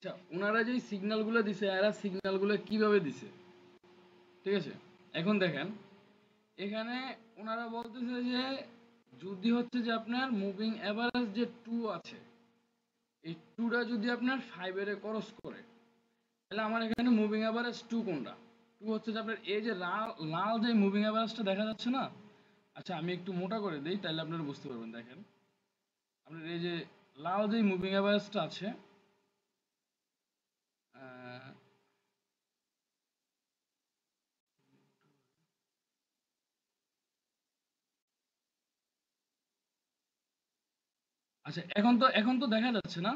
আচ্ছা, ওনারা যে সিগন্যালগুলো দিছে এরা সিগন্যালগুলো কিভাবে দিছে, ঠিক আছে? এখন দেখেন এখানে ওনারা বলতেছে যে যদি হচ্ছে যে আপনার মুভিং এভারেজ যে 2 আছে, এই 2টা যদি আপনার 5 এর ক্রস করে, তাহলে আমার এখানে মুভিং এভারেজ 2 কোনটা? 2 হচ্ছে যে আপনার এই যে লাল লাল যে মুভিং এভারেজটা দেখা যাচ্ছে না? আচ্ছা আমি একটু মোটা করে দেই তাহলে আপনারা বুঝতে পারবেন। দেখেন আপনার এই যে লাল যে মুভিং এভারেজটা আছে, আহ, আচ্ছা এখন তো দেখা যাচ্ছে না?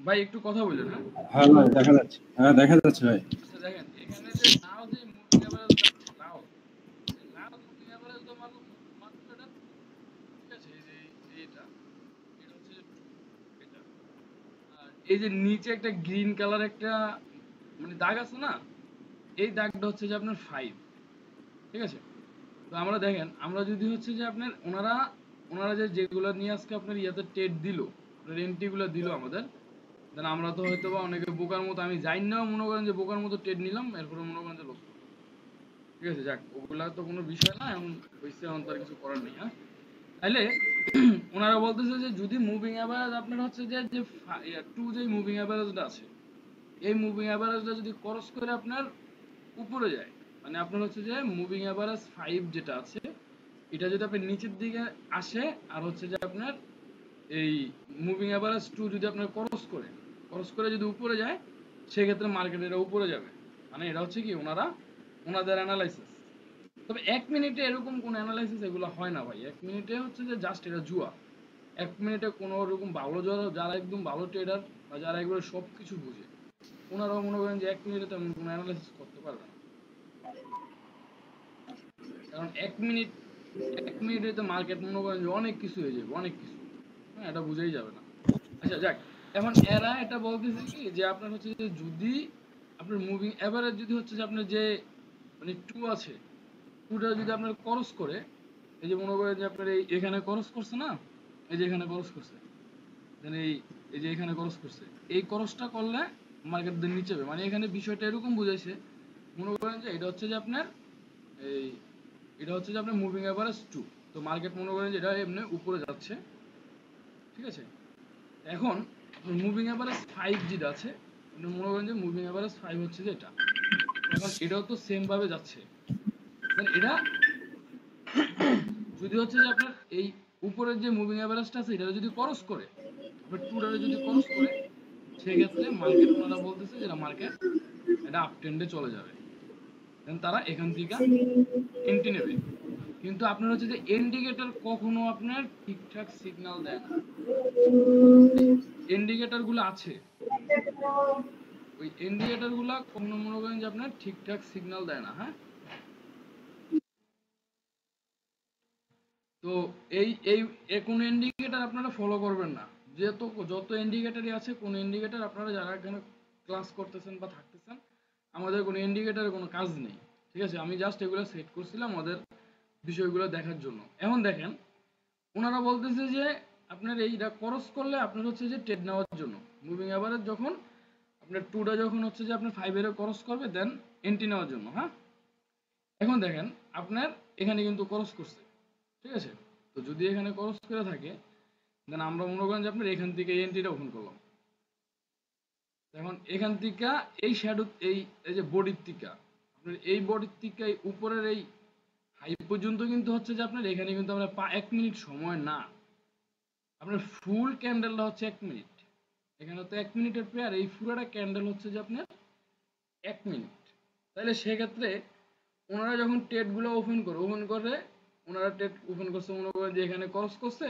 ভাই একটু কথা বললেন, হ্যাঁ? হ্যাঁ ভাই দেখা যাচ্ছে, হ্যাঁ দেখা যাচ্ছে ভাই। আচ্ছা দেখেন এখানে যে লাল যে মুভিং এভারেজটা আছে, লাল এই লাল মুভিং এভারেজ তো মাত্র এটা 2, ঠিক আছে? এই যে এটা এটা হচ্ছে 2 এটা। আর এই যে নিচে একটা গ্রিন কালার একটা মানে দাগ আছে না, এই দাগটা হচ্ছে যে আপনার 5, ঠিক আছে? তো আমরা দেখেন আমরা যদি হচ্ছে যে আপনার ওনারা ওনারা যে যেগুলো নিয়ে আজকে আপনার ইয়াতে টেট দিল, আপনার এন্ট্রি গুলো দিল আমাদের, দেন আমরা তো হয়তো বা অনেকে বোকার মতো, আমি যাই না মনে করেন যে বোকার মতো টেট নিলাম, এরপরে মনে করেন যে লস করলাম, ঠিক আছে? যাক ওগুলা তো কোনো বিষয় না, এখন হয়েছে, এখন তো আর কিছু করার নেই, হ্যাঁ? তাইলে ওনারা বলতেছে যে যদি মুভিং অ্যাভারেজ আপনার হচ্ছে যে যে 2 যে মুভিং অ্যাভারেজটা আছে, এই মুভিং অ্যাভারেজটা যদি ক্রস করে আপনার উপরে যায়, মানে আপনার হচ্ছে যে মুভিং অ্যাভারেজ 5 যেটা আছে এটা যদি আপনার নিচের দিকে আসে, আর হচ্ছে যে আপনার এই মুভিং অ্যাভারেজ 2 যদি আপনার ক্রস করে যদি উপরে যায়, সেক্ষেত্রে মার্কেট এটা উপরে যাবে। মানে এটা হচ্ছে কি ওনাদের অ্যানালাইসিস। তবে 1 মিনিটে এরকম কোন অ্যানালাইসিস এগুলো হয় না ভাই। 1 মিনিটে হচ্ছে যে জাস্ট এটা জুয়া। 1 মিনিটে কোনো রকম ভালো যারা একদম ভালো ট্রেডার বা যারা একবারে সব কিছু বুঝে, ওনারাও মনে করেন যে 1 মিনিটে তেমন কোনো অ্যানালাইসিস করতে পারবে না। কারণ 1 মিনিটে তো মার্কেট মনে করেন যে অনেক কিছু হয়ে যাবে, অনেক কিছু। হ্যাঁ, এটা বুঝেই যাবে না। আচ্ছা যাক, এখন এরা এটা বলতেছে কি যে আপনার হচ্ছে যে যদি আপনার মুভিং এভারেজ যদি হচ্ছে যে আপনার যে মানে 2 আছে, 2টা যদি আপনার ক্রস করে, এই যে মনে করেন যে আপনার এখানে ক্রস করছে না, এই যে এখানে ক্রস করছে, দেন এই যে এখানে ক্রস করছে, এই ক্রসটা করলে মার্কেট দিন নিচে যাবে। মানে এখানে বিষয়টা এরকম বুঝাইছে, মনে করেন যে এটা হচ্ছে যে আপনার এই এটা হচ্ছে যে আপনার মুভিং এভারেজ 2, তো মার্কেট মনে করেন যে এটা এমনি উপরে যাচ্ছে, ঠিক আছে? এখন মুভিং এভারেজ 5 যেটা আছে, আপনি মনে করেন যে মুভিং এভারেজ 5 হচ্ছে যে এটা, এখন এটাও তো সেম ভাবে যাচ্ছে, দেন এটা যদি হচ্ছে যে আপনার এই উপরের যে মুভিং এভারেজটা আছে এটা যদি ক্রস করে, আপনার 2টারে যদি ক্রস করে, সেক্ষেত্রে মার্কেট ওনারা বলতেছে যে মার্কেট এটা আপ ট্রেন্ডে চলে যাবে, দেন তারা এখান থেকে এন্ট্রি নেবে। কিন্তু আপনার হচ্ছে যে ইন্ডিকেটর কখনো আপনার ঠিকঠাক সিগন্যাল দেয় না। ইন্ডিকেটর গুলো আছে, ওই ইন্ডিকেটর গুলা কখনো মনে করেন যে আপনার ঠিকঠাক সিগন্যাল দেয় না, হ্যাঁ? তো এই এই কোন ইন্ডিকেটর আপনারা ফলো করবেন না, যেহেতু যত ইন্ডিকেটরই আছে, কোন ইন্ডিকেটর আপনারা যারা এখানে ক্লাস করতেছেন বা থাকতেছেন, আমাদের কোনো ইন্ডিকেটরের কোনো কাজ নেই, ঠিক আছে? আমি জাস্ট এগুলো সেট করছিলাম আমাদের বিষয়গুলো দেখার জন্য। এখন দেখেন ওনারা বলতেছে যে আপনার এইটা ক্রস করলে আপনার হচ্ছে যে ট্রেড নেওয়ার জন্য, মুভিং এভারেজ যখন আপনার 2টা যখন হচ্ছে যে আপনার 5 এর ক্রস করবে, দেন এন্ট্রি নেওয়ার জন্য, হ্যাঁ? এখন দেখেন আপনার এখানে কিন্তু ক্রস করছে, ঠিক আছে? তো যদি এখানে ক্রস করে থাকে, দেন আমরা মনে করেন যে আপনার এখান থেকে এন্ট্রিটা ওপেন করলাম। এখন এখান থেকে এই শ্যাডো এই এই যে বডির থেকে আপনার এই বডির থেকে এই উপরের এই হাই পর্যন্ত কিন্তু হচ্ছে যে আপনার এখানে কিন্তু আমরা 1 মিনিট সময় না, আপনার ফুল ক্যান্ডেলটা হচ্ছে 1 মিনিট। এখানে তো 1 মিনিটের পেয়ার, এই পুরোটা ক্যান্ডেল হচ্ছে যে আপনার 1 মিনিট। তাহলে সেক্ষেত্রে ওনারা যখন টেটগুলো ওপেন করে ওনারা টেট ওপেন করছে, মনে করেন যে এখানে ক্রস করছে,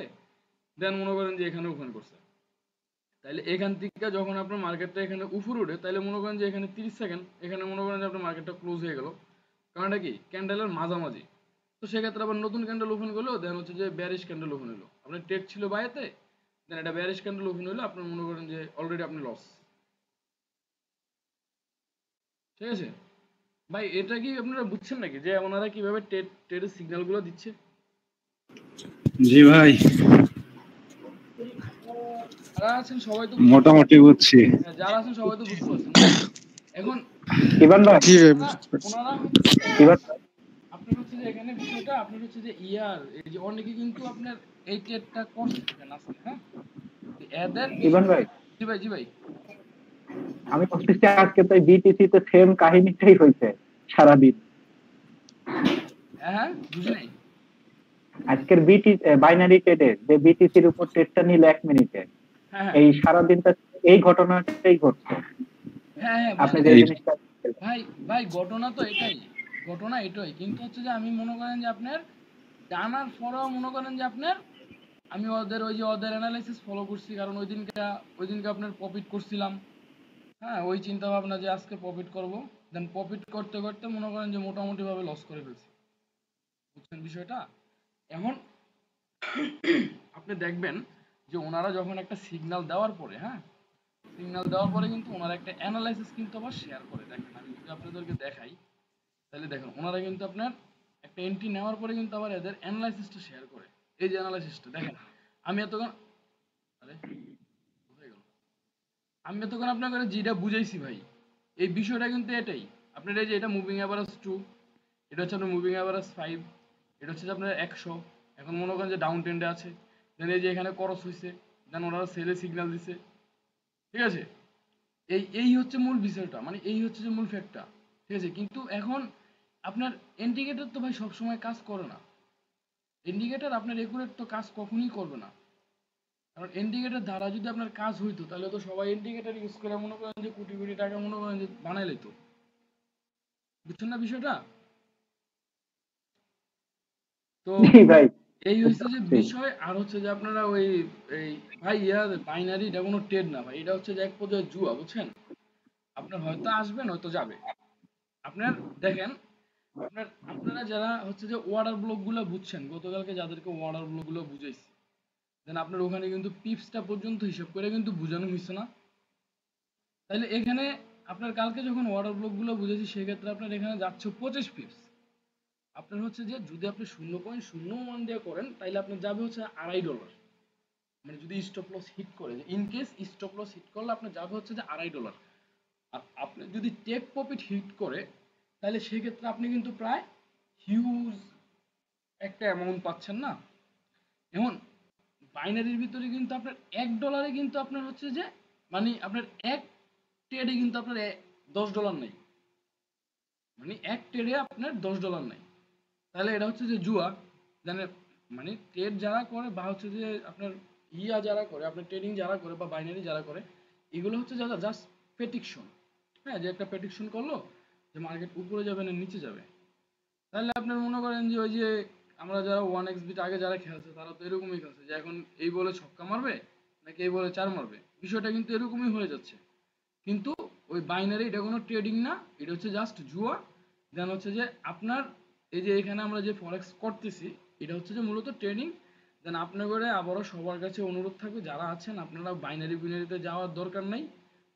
দেন মনে করেন যে এখানে ওপেন করছে, তাহলে এখান থেকে যখন আপনার মার্কেটটা এখানে উপরে উঠে, তাহলে মনে করেন যে এখানে 30 সেকেন্ড, এখানে মনে করেন যে আপনার মার্কেটটা ক্লোজ হয়ে গেল, কারণটা কি ক্যান্ডেলের মাঝামাঝি। তো সেক্ষেত্রে আবার নতুন ক্যান্ডেল ওপেন করলো, দেন হচ্ছে যে ব্যারিশ ক্যান্ডেল ওপেন হলো, আপনার টেট ছিল বাইতে, দেন এটা ব্যারিশ ক্যান্ডেল ওপেন হলো, আপনার মনে করেন যে অলরেডি আপনি লস, ঠিক আছে? ভাই এটা কি আপনারা বুঝছেন নাকি যে ওনারা কিভাবে টেটের সিগন্যাল গুলো দিচ্ছে? জি ভাই। যারা আছেন সবাই তো মোটামুটি বুঝছি। যারা আছেন সবাই তো বুঝতে পারছেন। এখন ইভান ভাই, জি ভাই, বুঝতে পারছি। ওনারা হচ্ছে যে ইভান আপনার হচ্ছে যে এখানে বিষয়টা আপনার হচ্ছে যে ইয়ার এই যে অনেকে কিন্তু আপনার এই টেটটা করছে এখানে আজকে, হ্যাঁ, এদের ইভান বিষয়টা। ভাই, জি ভাই, জি ভাই। আমি বলতেছি আজকে তো বিটিসি তে সেম কাহিনীটাই হয়েছে সারাদিন। হ্যাঁ হ্যাঁ, বুঝি নাই। আজকের বিটি বাইনারি ট্রেডে যে বিটিসির উপর ট্রেডটা নিল 1 মিনিটে, হ্যাঁ হ্যাঁ এই সারাদিনটা এই ঘটনাটাই ঘটছে। হ্যাঁ হ্যাঁ, আপনি বুঝতে যে পারছি। জিনিসটা ভাই ভাই, ঘটনা তো এটাই, ঘটনা এটাই, কিন্তু হচ্ছে যে আমি মনে করেন যে আপনার জানার পরেও মনে করেন যে আপনার আমি ওদের ওই যে ওদের অ্যানালাইসিস ফলো করছি, কারণ ওই দিনকে আপনার প্রফিট করছিলাম। হ্যাঁ, ওই চিন্তা ভাবনা যে আজকে প্রফিট করব, দেন প্রফিট করতে করতে মনে করেন যে মোটামুটি ভাবে লস করে ফেলছি। বুঝছেন বিষয়টা? এখন আপনি দেখবেন যে ওনারা যখন একটা সিগন্যাল দেওয়ার পরে, হ্যাঁ, সিগন্যাল দেওয়ার পরে কিন্তু ওনারা একটা অ্যানালাইসিস কিন্তু আবার শেয়ার করে। দেখেন আমি যদি আপনাদেরকে দেখাই, তাহলে দেখেন ওনারা কিন্তু আপনার একটা এন্ট্রি নেওয়ার পরে কিন্তু আবার এদের অ্যানালাইসিসটা শেয়ার করে। এই যে অ্যানালাইসিসটা দেখেন, আমি এতক্ষণ আরে কোথায় গেল? আমি এতক্ষণ আপনাকে যেটা বুঝাইছি ভাই, এই বিষয়টা কিন্তু এটাই। আপনার এই যে এটা মুভিং অ্যাভারেজ 2, এটা হচ্ছে আপনার মুভিং অ্যাভারেজ 5, এটা হচ্ছে যে আপনার 100। এখন মনে করেন যে ডাউন ট্রেন্ডে আছে, দেন এই যে এখানে ক্রস হইছে, দেন ওনারা সেলে সিগন্যাল দিছে। ঠিক আছে? এই হচ্ছে মূল বিষয়টা, মানে এই হচ্ছে যে মূল ফ্যাক্টটা। ঠিক আছে? কিন্তু এখন আপনার ইন্ডিকেটর তো ভাই সবসময় কাজ করে না। ইন্ডিকেটর আপনার একুরেট তো কাজ কখনোই করবে না। কারণ ইন্ডিকেটর দ্বারা যদি আপনার কাজ হইতো তাহলে তো সবাই ইন্ডিকেটর ইউজ করে মনে করেন যে কোটি কোটি টাকা মনে করেন যে বানাই লইতো। বুঝছেন না বিষয়টা? তো জি ভাই, এই বুঝতে হচ্ছে যে পারছি। বিষয়। আর হচ্ছে যে আপনারা ওই এই ভাই ইয়ার বাইনারি এটা কোনো ট্রেড না ভাই, এটা হচ্ছে যে এক পর্যায়ে জুয়া, বুঝছেন? আপনার হয়তো আসবেন হয়তো যাবে। আপনার দেখেন, আপনারা যারা হচ্ছে যে ওয়াটার ব্লক গুলো বুঝছেন, গতকালকে যাদেরকে ওয়াটার ব্লক গুলো বুঝাইছি, দেন আপনার ওখানে কিন্তু পিপসটা পর্যন্ত হিসাব করে কিন্তু বুঝানো হয়েছে না। তাহলে এখানে আপনার কালকে যখন ওয়াটার ব্লক গুলো বুঝেছি, সেক্ষেত্রে আপনার এখানে যাচ্ছে 25 পিপস। আপনার হচ্ছে যে যদি আপনি 0.01 দিয়ে করেন তাহলে আপনার যাবে হচ্ছে $2.5। মানে যদি স্টপ লস হিট করে, যে in case stop loss hit করলে আপনার যাবে হচ্ছে যে $2.5। আর আপনি যদি টেক প্রফিট হিট করে তাহলে সেক্ষেত্রে আপনি কিন্তু প্রায় হিউজ একটা অ্যামাউন্ট পাচ্ছেন না। এখন বাইনারির ভিতরে কিন্তু আপনার $1 কিন্তু আপনার হচ্ছে যে মানে আপনার এক ট্রেডে কিন্তু আপনার $10 নেই। মানে এক ট্রেডে আপনার $10 নেই। তাহলে এটা হচ্ছে যে জুয়া। জানেন, মানে ট্রেড যারা করে বা হচ্ছে যে আপনার যারা করে, আপনার ট্রেডিং যারা করে বা বাইনারি যারা করে, এগুলো হচ্ছে যারা জাস্ট প্রেডিকশন। হ্যাঁ, যে একটা প্রেডিকশন করলো যে মার্কেট উপরে যাবে না নিচে যাবে। তাহলে আপনার মনে করেন যে ওই যে আমরা যারা 1xBet আগে যারা খেলছে তারা তো এরকমই খেলছে, যে এখন এই বলে ছক্কা মারবে নাকি এই বলে 4 মারবে, বিষয়টা কিন্তু এরকমই হয়ে যাচ্ছে। কিন্তু ওই বাইনারি এটা কোনো ট্রেডিং না, এটা হচ্ছে জাস্ট জুয়া। দেন হচ্ছে যে আপনার এই যে এখানে আমরা যে ফরেক্স করতেছি, এটা হচ্ছে যে মূলত ট্রেডিং। দেন আপনার করে আবারও সবার কাছে অনুরোধ থাকবে, যারা আছেন আপনারা বাইনারি বিনারিতে যাওয়ার দরকার নেই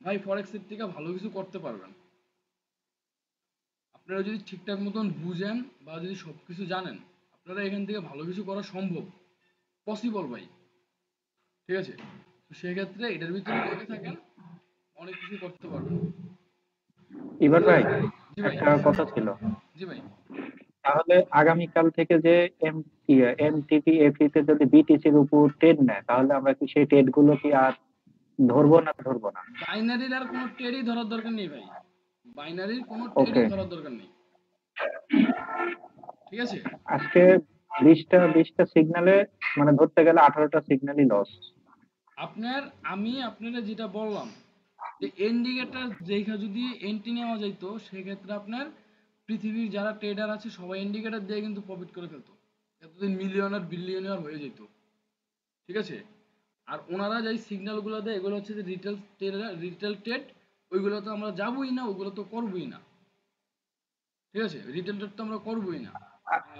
ভাই, ফরেক্সের থেকে ভালো কিছু করতে পারবেন। আপনারা যদি ঠিকঠাক মতন বুঝেন বা যদি সবকিছু জানেন, আপনারা এখান থেকে ভালো কিছু করা সম্ভব, পসিবল ভাই। ঠিক আছে? তো সেক্ষেত্রে এটার ভিতরে লেগে থাকেন, অনেক কিছু করতে পারবেন। ইভান তো ভাই, জি ভাই। একটা কথা ছিল। জি ভাই। তাহলে আগামীকাল থেকে যে এম এমটিপি এফি তে যদি বিটিসির উপর ট্রেড নেয়, তাহলে আমরা কি সেই ট্রেড গুলো কি আর ধরবো না ধরবো না? বাইনারির আর কোনো ট্রেডই ধরার দরকার নেই ভাই, বাইনারির কোনো ওকে, ট্রেডই ধরার দরকার নেই। ঠিক আছে? আজকে 20টা সিগনালে, মানে ধরতে গেলে 18টা সিগন্যালই লস। আপনার আমি আপনারা যেটা বললাম যে ইন্ডিকেটর দেখা যদি এন্ট্রি নেওয়া যাইতো, সেক্ষেত্রে আপনার পৃথিবীর যারা ট্রেডার আছে সবাই ইন্ডিকেটর দিয়ে কিন্তু প্রফিট করে ফেলতো, এতদিন মিলিয়নার বিলিয়নার হয়ে যেত। ঠিক আছে? আর ওনারা যেই সিগন্যাল গুলো দেয় এগুলো হচ্ছে যে রিটেল ট্রেড, ওইগুলো তো আমরা যাবোই না, ওগুলো তো করবোই না। ঠিক আছে? রিটেল ট্রেড তো আমরা করবোই না।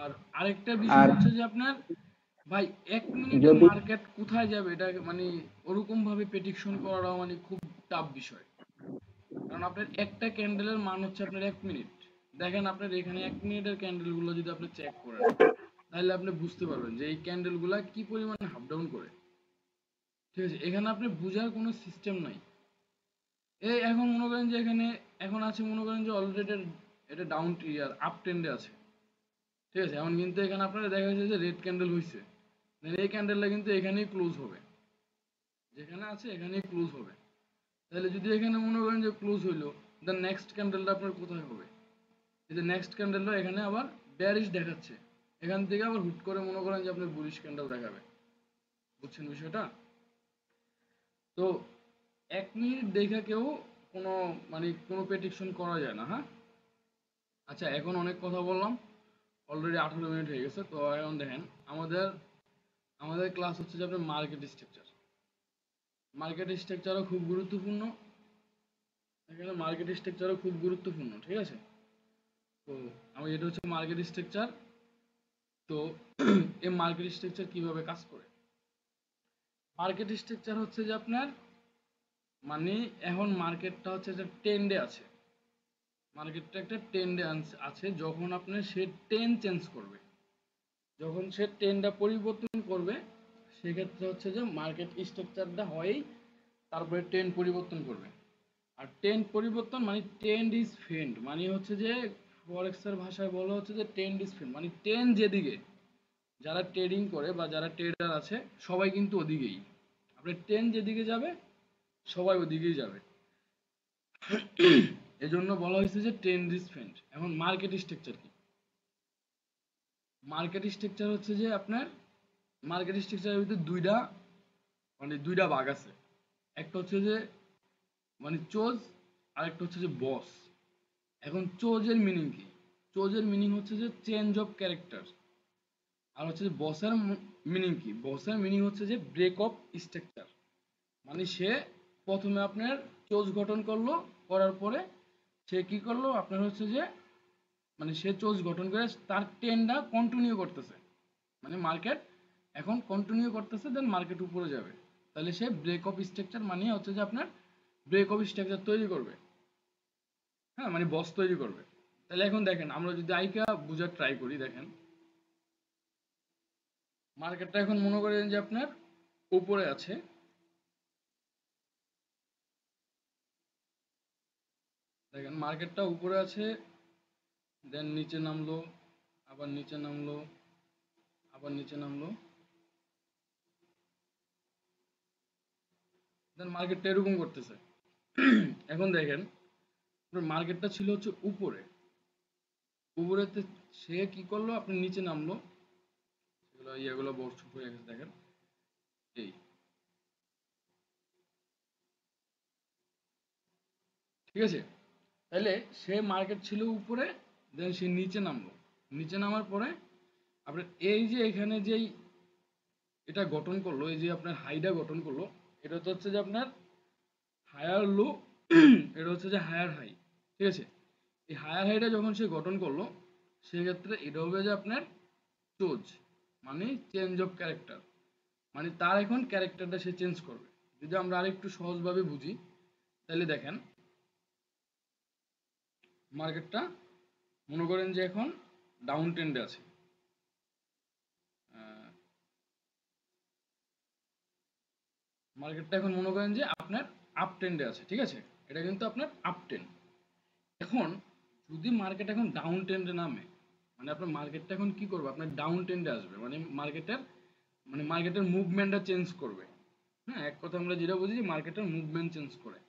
আর আরেকটা বিষয় আর হচ্ছে যে আপনার ভাই 1 মিনিটে যদি মার্কেট কোথায় যাবে এটা মানে ওরকম ভাবে প্রেডিকশন করাটাও মানে খুব টাফ বিষয়। কারণ আপনার একটা ক্যান্ডেলের মান হচ্ছে আপনার 1 মিনিট। দেখেন আপনার এখানে 1 মিনিটের ক্যান্ডেল গুলো যদি আপনি চেক করেন, তাহলে আপনি বুঝতে পারবেন যে এই ক্যান্ডেল গুলা কি পরিমাণে হাফ ডাউন করে। ঠিক আছে, এখানে আপনি বোঝার কোনো সিস্টেম নাই। এই এখন মনে করেন যে এখানে এখন আছে মনে করেন যে অলরেডি এটা ডাউন ইয়ার আপ ট্রেন্ডে আছে, ঠিক আছে। এখন কিন্তু এখানে আপনারা দেখা যাচ্ছে যে রেড ক্যান্ডেল হইছে, এই ক্যান্ডেলটা কিন্তু এখানেই ক্লোজ হবে, যেখানে আছে এখানেই ক্লোজ হবে। তাহলে যদি এখানে মনে করেন যে ক্লোজ হইলো, দেন নেক্সট ক্যান্ডেলটা আপনার কোথায় হবে? এই যে নেক্সট ক্যান্ডেলটা এখানে আবার বেয়ারিশ দেখাচ্ছে, এখান থেকে আবার হুট করে মনে করেন যে আপনার বুলিশ ক্যান্ডেল দেখাবে। বুঝছেন বিষয়টা? তো 1 মিনিট দেখে কেউ কোনো মানে কোনো প্রেডিকশন করা যায় না, হ্যাঁ। আচ্ছা, এখন অনেক কথা বললাম, অলরেডি 18 মিনিট হয়ে গেছে। তো এখন দেখেন আমাদের আমাদের ক্লাস হচ্ছে যে আপনার মার্কেট স্ট্রাকচার। মার্কেট স্ট্রাকচারও খুব গুরুত্বপূর্ণ, এখানে মার্কেট স্ট্রাকচারও খুব গুরুত্বপূর্ণ, ঠিক আছে। তো আমি এটা হচ্ছে মার্কেট স্ট্রাকচার। তো এই মার্কেট স্ট্রাকচার কিভাবে কাজ করে? মার্কেট স্ট্রাকচার হচ্ছে যে আপনার মানে এখন মার্কেটটা হচ্ছে যে ট্রেন্ডে আছে, মার্কেটটা একটা ট্রেন্ডে আছে। যখন আপনার সে ট্রেন্ড চেঞ্জ করবে, যখন সে ট্রেন্ডটা পরিবর্তন করবে, সেক্ষেত্রে হচ্ছে যে মার্কেট স্ট্রাকচারটা হয়ই, তারপরে ট্রেন্ড পরিবর্তন করবে। আর ট্রেন্ড পরিবর্তন মানে ট্রেন্ড ইজ ফ্রেন্ড, মানে হচ্ছে যে ফরেক্সের ভাষায় বলা হচ্ছে যে ট্রেন্ড ইজ ফ্রেন্ড, মানে ট্রেন্ড যেদিকে, যারা ট্রেডিং করে বা যারা ট্রেডার আছে সবাই কিন্তু ওদিকেই। আপনার ট্রেন্ড যেদিকে যাবে সবাই ওদিকেই যাবে, এজন্য বলা হয়েছে যে ট্রেন্ড ইজ ফ্রেন্ড। এখন মার্কেট স্ট্রাকচার কি? মার্কেট স্ট্রাকচার হচ্ছে যে আপনার মার্কেট স্ট্রাকচারের ভিতরে দুইটা ভাগ আছে। একটা হচ্ছে যে মানে চোজ, আর একটা হচ্ছে যে বস। এখন চোজের মিনিং কি? চোজের মিনিং হচ্ছে যে চেঞ্জ অফ ক্যারেক্টার। আর হচ্ছে যে বসের মিনিং কি? বসের মিনিং হচ্ছে যে ব্রেক অফ স্ট্রাকচার। মানে সে প্রথমে আপনার চোজ গঠন করলো, করার পরে সে কি করলো আপনার হচ্ছে যে মানে সে চোজ গঠন করে তার ট্রেন্ডটা কন্টিনিউ করতেছে, মানে মার্কেট এখন কন্টিনিউ করতেছে, দেন মার্কেট উপরে যাবে। তাহলে সে ব্রেক অফ স্ট্রাকচার মানে হচ্ছে যে আপনার ব্রেক অফ স্ট্রাকচার তৈরি করবে, হ্যাঁ, মানে বস তৈরি করবে। তাহলে এখন দেখেন আমরা যদি আইকা বুঝার ট্রাই করি, দেখেন মার্কেটটা এখন মনে করেন যে আপনার উপরে আছে, দেখেন মার্কেটটা উপরে আছে, দেন নিচে নামলো, আবার নিচে নামলো, আবার নিচে নামলো, দেন মার্কেটটা এরকম করতেছে। এখন দেখেন মার্কেটটা ছিল হচ্ছে উপরে, উপরেতে সে কি করলো আপনি নিচে নামলো, এগুলো ইয়েগুলো বড় হয়ে গেছে দেখেন, এই ঠিক আছে। তাহলে সে মার্কেট ছিল উপরে, দেন সে নিচে নামলো, নিচে নামার পরে আপনার এই যে এখানে যেই এটা গঠন করলো, এই যে আপনার হাইটা গঠন করলো, এটা তো হচ্ছে যে আপনার হায়ার লো, এটা হচ্ছে যে হায়ার হাই, ঠিক আছে। এই হায়ার হাইটা যখন সে গঠন করলো, সেক্ষেত্রে এটা হবে যে আপনার চোজ, মানে চেঞ্জ অফ ক্যারেক্টার, মানে তার এখন ক্যারেক্টারটা সে চেঞ্জ করবে। যদি আমরা আরেকটু সহজভাবে বুঝি, তাহলে দেখেন মার্কেটটা মনে করেন যে এখন ডাউন ট্রেন্ডে আছে, মার্কেটটা এখন মনে করেন যে আপনার আপ ট্রেন্ডে আছে, ঠিক আছে। এটা কিন্তু আপনার আপ ট্রেন্ড। এখন যদি মার্কেট এখন ডাউন ট্রেন্ডে নামে, মানে আপনার মার্কেটটা এখন কি করবে, আপনার ডাউন ট্রেন্ডে আসবে, মানে মার্কেটের মুভমেন্টটা চেঞ্জ করবে। হ্যাঁ, এক কথা আমরা যেটা বুঝি যে মার্কেটের মুভমেন্ট চেঞ্জ করে।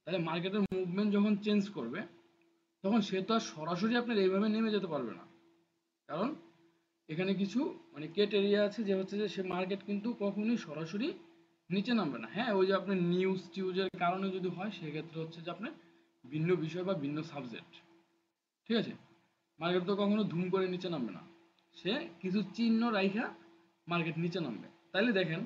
তাহলে মার্কেটের মুভমেন্ট যখন চেঞ্জ করবে, তখন সে তো আর সরাসরি আপনার এইভাবে নেমে যেতে পারবে না, কারণ এখানে কিছু মানে কেট এরিয়া আছে, যে হচ্ছে যে সে মার্কেট কিন্তু কখনোই সরাসরি নিচে নামবে না। হ্যাঁ, ওই যে আপনার নিউজ টিউজের কারণে যদি হয়, সেক্ষেত্রে হচ্ছে যে আপনার ভিন্ন বিষয় বা ভিন্ন সাবজেক্ট, ঠিক আছে। মার্কেট তো কখনো ধুম করে নিচে নামবে না, সে কিছু চিহ্ন রাইখা মার্কেট নিচে নামবে। তাইলে দেখেন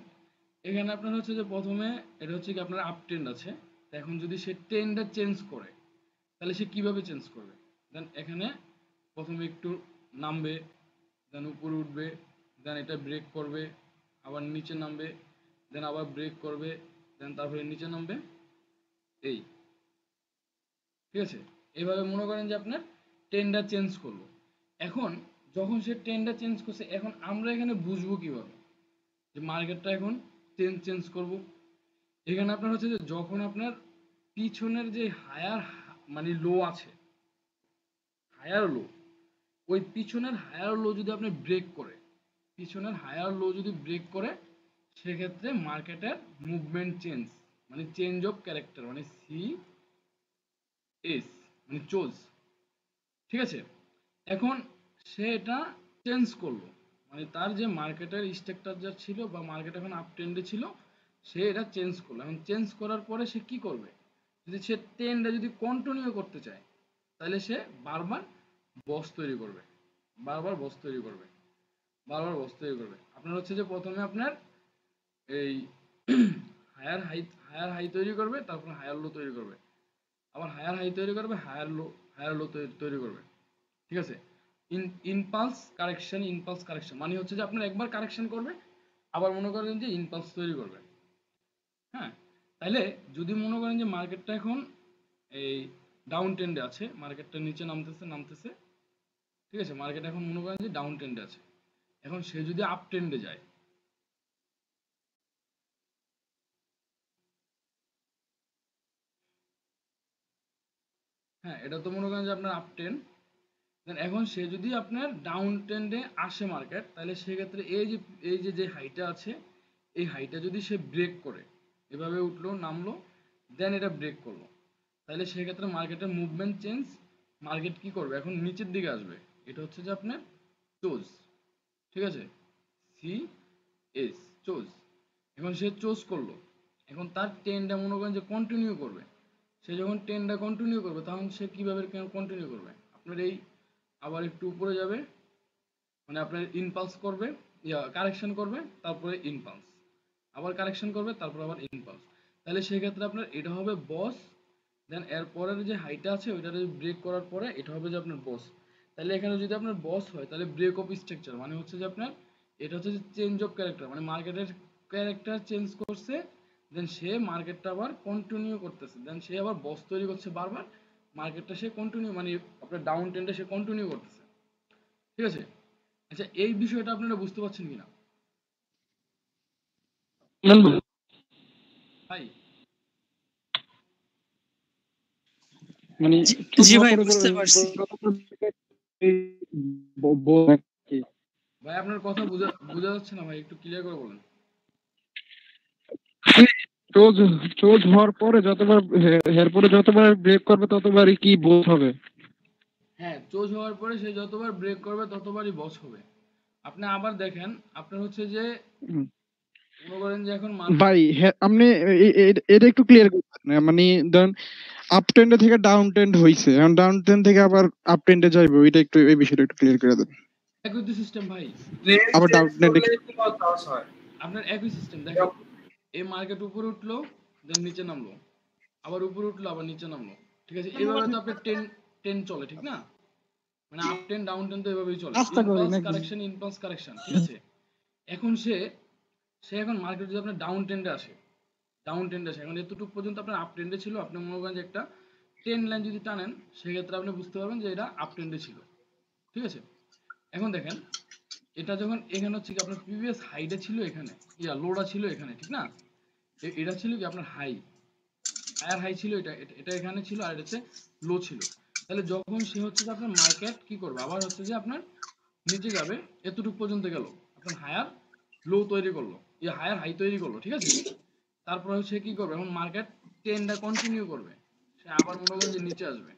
এখানে আপনার হচ্ছে যে প্রথমে এটা হচ্ছে কি আপনার আপ ট্রেন্ড আছে, তো এখন যদি সে ট্রেন্ডটা চেঞ্জ করে, তাহলে সে কিভাবে চেঞ্জ করবে? দেন এখানে প্রথমে একটু নামবে, দেন উপরে উঠবে, দেন এটা ব্রেক করবে, আবার নিচে নামবে, দেন আবার ব্রেক করবে, দেন তারপরে নিচে নামবে, এই ঠিক আছে। এইভাবে মনে করেন যে আপনার ট্রেন্ডটা চেঞ্জ করলো। এখন যখন সে ট্রেন্ডটা চেঞ্জ করছে, এখন আমরা এখানে বুঝবো কিভাবে যে মার্কেটটা এখন চেঞ্জ করব। এখানে আপনার হচ্ছে যে যখন আপনার পিছনের যে হায়ার মানে লো আছে, হায়ার লো, ওই পিছনের হায়ার লো যদি আপনি ব্রেক করে, পিছনের হায়ার লো যদি ব্রেক করে, সেক্ষেত্রে মার্কেটের মুভমেন্ট চেঞ্জ, মানে চেঞ্জ অফ ক্যারেক্টার, মানে CS, মানে চোজ। ঠিক আছে, এখন সে এটা চেঞ্জ করলো, মানে তার যে মার্কেটের স্ট্রাকচার যা ছিল বা মার্কেট এখন আপ ট্রেন্ডে ছিল, সে এটা চেঞ্জ করলো। এখন চেঞ্জ করার পরে সে কি করবে, যদি সে ট্রেন্ডটা যদি কন্টিনিউ করতে চায়, তাহলে সে বারবার বস তৈরি করবে, বারবার বস তৈরি করবে, বারবার বস তৈরি করবে। আপনার হচ্ছে যে প্রথমে আপনার এই হায়ার হাই তৈরি করবে, তারপর হায়ার লো তৈরি করবে, আবার হায়ার হাই তৈরি করবে, হায়ার লো তৈরি করবে। ঠিক আছে, ইম্পালস কারেকশন মানে হচ্ছে যে আপনার একবার কারেকশন করবে, আবার মনে করেন যে ইম্পালস তৈরি করবে। হ্যাঁ, তাইলে যদি মনে করেন যে মার্কেটটা এখন এই ডাউন ট্রেন্ডে আছে, মার্কেটটা নিচে নামতেছে, ঠিক আছে, মার্কেট এখন মনে করেন যে ডাউন ট্রেন্ডে আছে, এখন সে যদি আপ ট্রেন্ডে যায়, হ্যাঁ এটা তো মনে করেন যে আপনার আপ ট্রেন্ড, দেন এখন সে যদি আপনার ডাউন ট্রেন্ডে আসে মার্কেট, তাহলে সেক্ষেত্রে এই যে হাইটা আছে, এই হাইটা যদি সে ব্রেক করে, এভাবে উঠলো নামলো, দেন এটা ব্রেক করলো, তাহলে সেক্ষেত্রে মার্কেটের মুভমেন্ট চেঞ্জ, মার্কেট কি করবে, এখন নিচের দিকে আসবে। এটা হচ্ছে যে আপনার চোজ, ঠিক আছে, CS, চোজ। এখন সে চোজ করলো, এখন তার ট্রেন্ডটা মনে করেন যে কন্টিনিউ করবে। সে যখন ট্রেন্ডটা কন্টিনিউ করবে, তখন সে কিভাবে কন্টিনিউ করবে, আপনার এই আবার একটু উপরে যাবে, মানে আপনার ইনপালস করবে, কারেকশন করবে, তারপরে ইনপালস, আবার কারেকশন করবে, তারপর আবার ইনপালস। তাহলে সেক্ষেত্রে আপনার এটা হবে বস, দেন এর পরের যে হাইটা আছে ওইটা ব্রেক করার পরে এটা হবে যে আপনার বস। তাহলে এখানে যদি আপনার বস হয়, তাহলে ব্রেক অফ স্ট্রাকচার মানে হচ্ছে যে আপনার এটা হচ্ছে যে চেঞ্জ অফ ক্যারেক্টার, মানে মার্কেটের ক্যারেক্টার চেঞ্জ করছে, দেন সে মার্কেটটা আবার কন্টিনিউ করতেছে, দেন সে আবার বস তৈরি করছে বারবার, মার্কেটটা সে কন্টিনিউ মানে আপনার ডাউন ট্রেন্ডে সে কন্টিনিউ করতেছে। ঠিক আছে, আচ্ছা এই বিষয়টা আপনারা বুঝতে পারছেন কিনা ভাই? মানে জি ভাই, বুঝতে পারছি। ভাই আপনার কথা বোঝা যাচ্ছে না ভাই, একটু ক্লিয়ার করে বলেন। চোজ চোজ হওয়ার পরে যতবার এরপরে যতবার ব্রেক করবে ততবারই কি বোধ হবে। হ্যাঁ, চোজ হওয়ার পরে সে যতবার ব্রেক করবে ততবারই বস হবে। আপনি আবার দেখেন, আপনার হচ্ছে যে মনে করেন যে এখন ভাই আপনি এটা একটু ক্লিয়ার করবেন, মানে ধরেন আপ ট্রেন্ডে থেকে ডাউন ট্রেন্ড হইছে, এখন ডাউন ট্রেন্ড থেকে আবার আপ ট্রেন্ডে যাইবে, ওইটা একটু এই বিষয়টা একটু ক্লিয়ার করে দেন। একই তো সিস্টেম ভাই, আবার ডাউন ট্রেন্ডে আপনার একই সিস্টেম দেখেন, এই মার্কেট উপরে উঠলো, দেন নিচে নামলো, আবার উপরে উঠলো, আবার নিচে নামলো। ঠিক আছে, এভাবে তো আপনার টেন চলে, ঠিক না? মানে আপ টেন ডাউন টেন তো এভাবেই চলে, ইম্পালস কারেকশন। ঠিক আছে, এখন সে এখন মার্কেট যদি আপনার ডাউন ট্রেন্ডে আসে, এখন এতটুকু পর্যন্ত আপনার আপ ট্রেন্ডে ছিল, আপনি মনে করেন যে একটা ট্রেন লাইন যদি টানেন, সেক্ষেত্রে আপনি বুঝতে পারবেন যে এটা আপ ট্রেন্ডে ছিল। ঠিক আছে, এখন দেখেন এটা যখন এখানে হচ্ছে কি আপনার প্রিভিয়াস হাইটা ছিল এখানে, লোটা ছিল এখানে, ঠিক না? এটা ছিল কি আপনার হায়ার হাই ছিল, এটা এখানে ছিল, আর এটা হচ্ছে লো ছিল। তাহলে যখন সে হচ্ছে যে আপনার মার্কেট কি করবে, আবার হচ্ছে যে আপনার নিচে যাবে, এতটুকু পর্যন্ত গেল, আপনার হায়ার লো তৈরি করলো, হায়ার হাই তৈরি করলো। ঠিক আছে, তারপরে সে কি করবে, এখন মার্কেট ট্রেন্ডটা কন্টিনিউ করবে, সে আবার মনে করেন যে নিচে আসবে,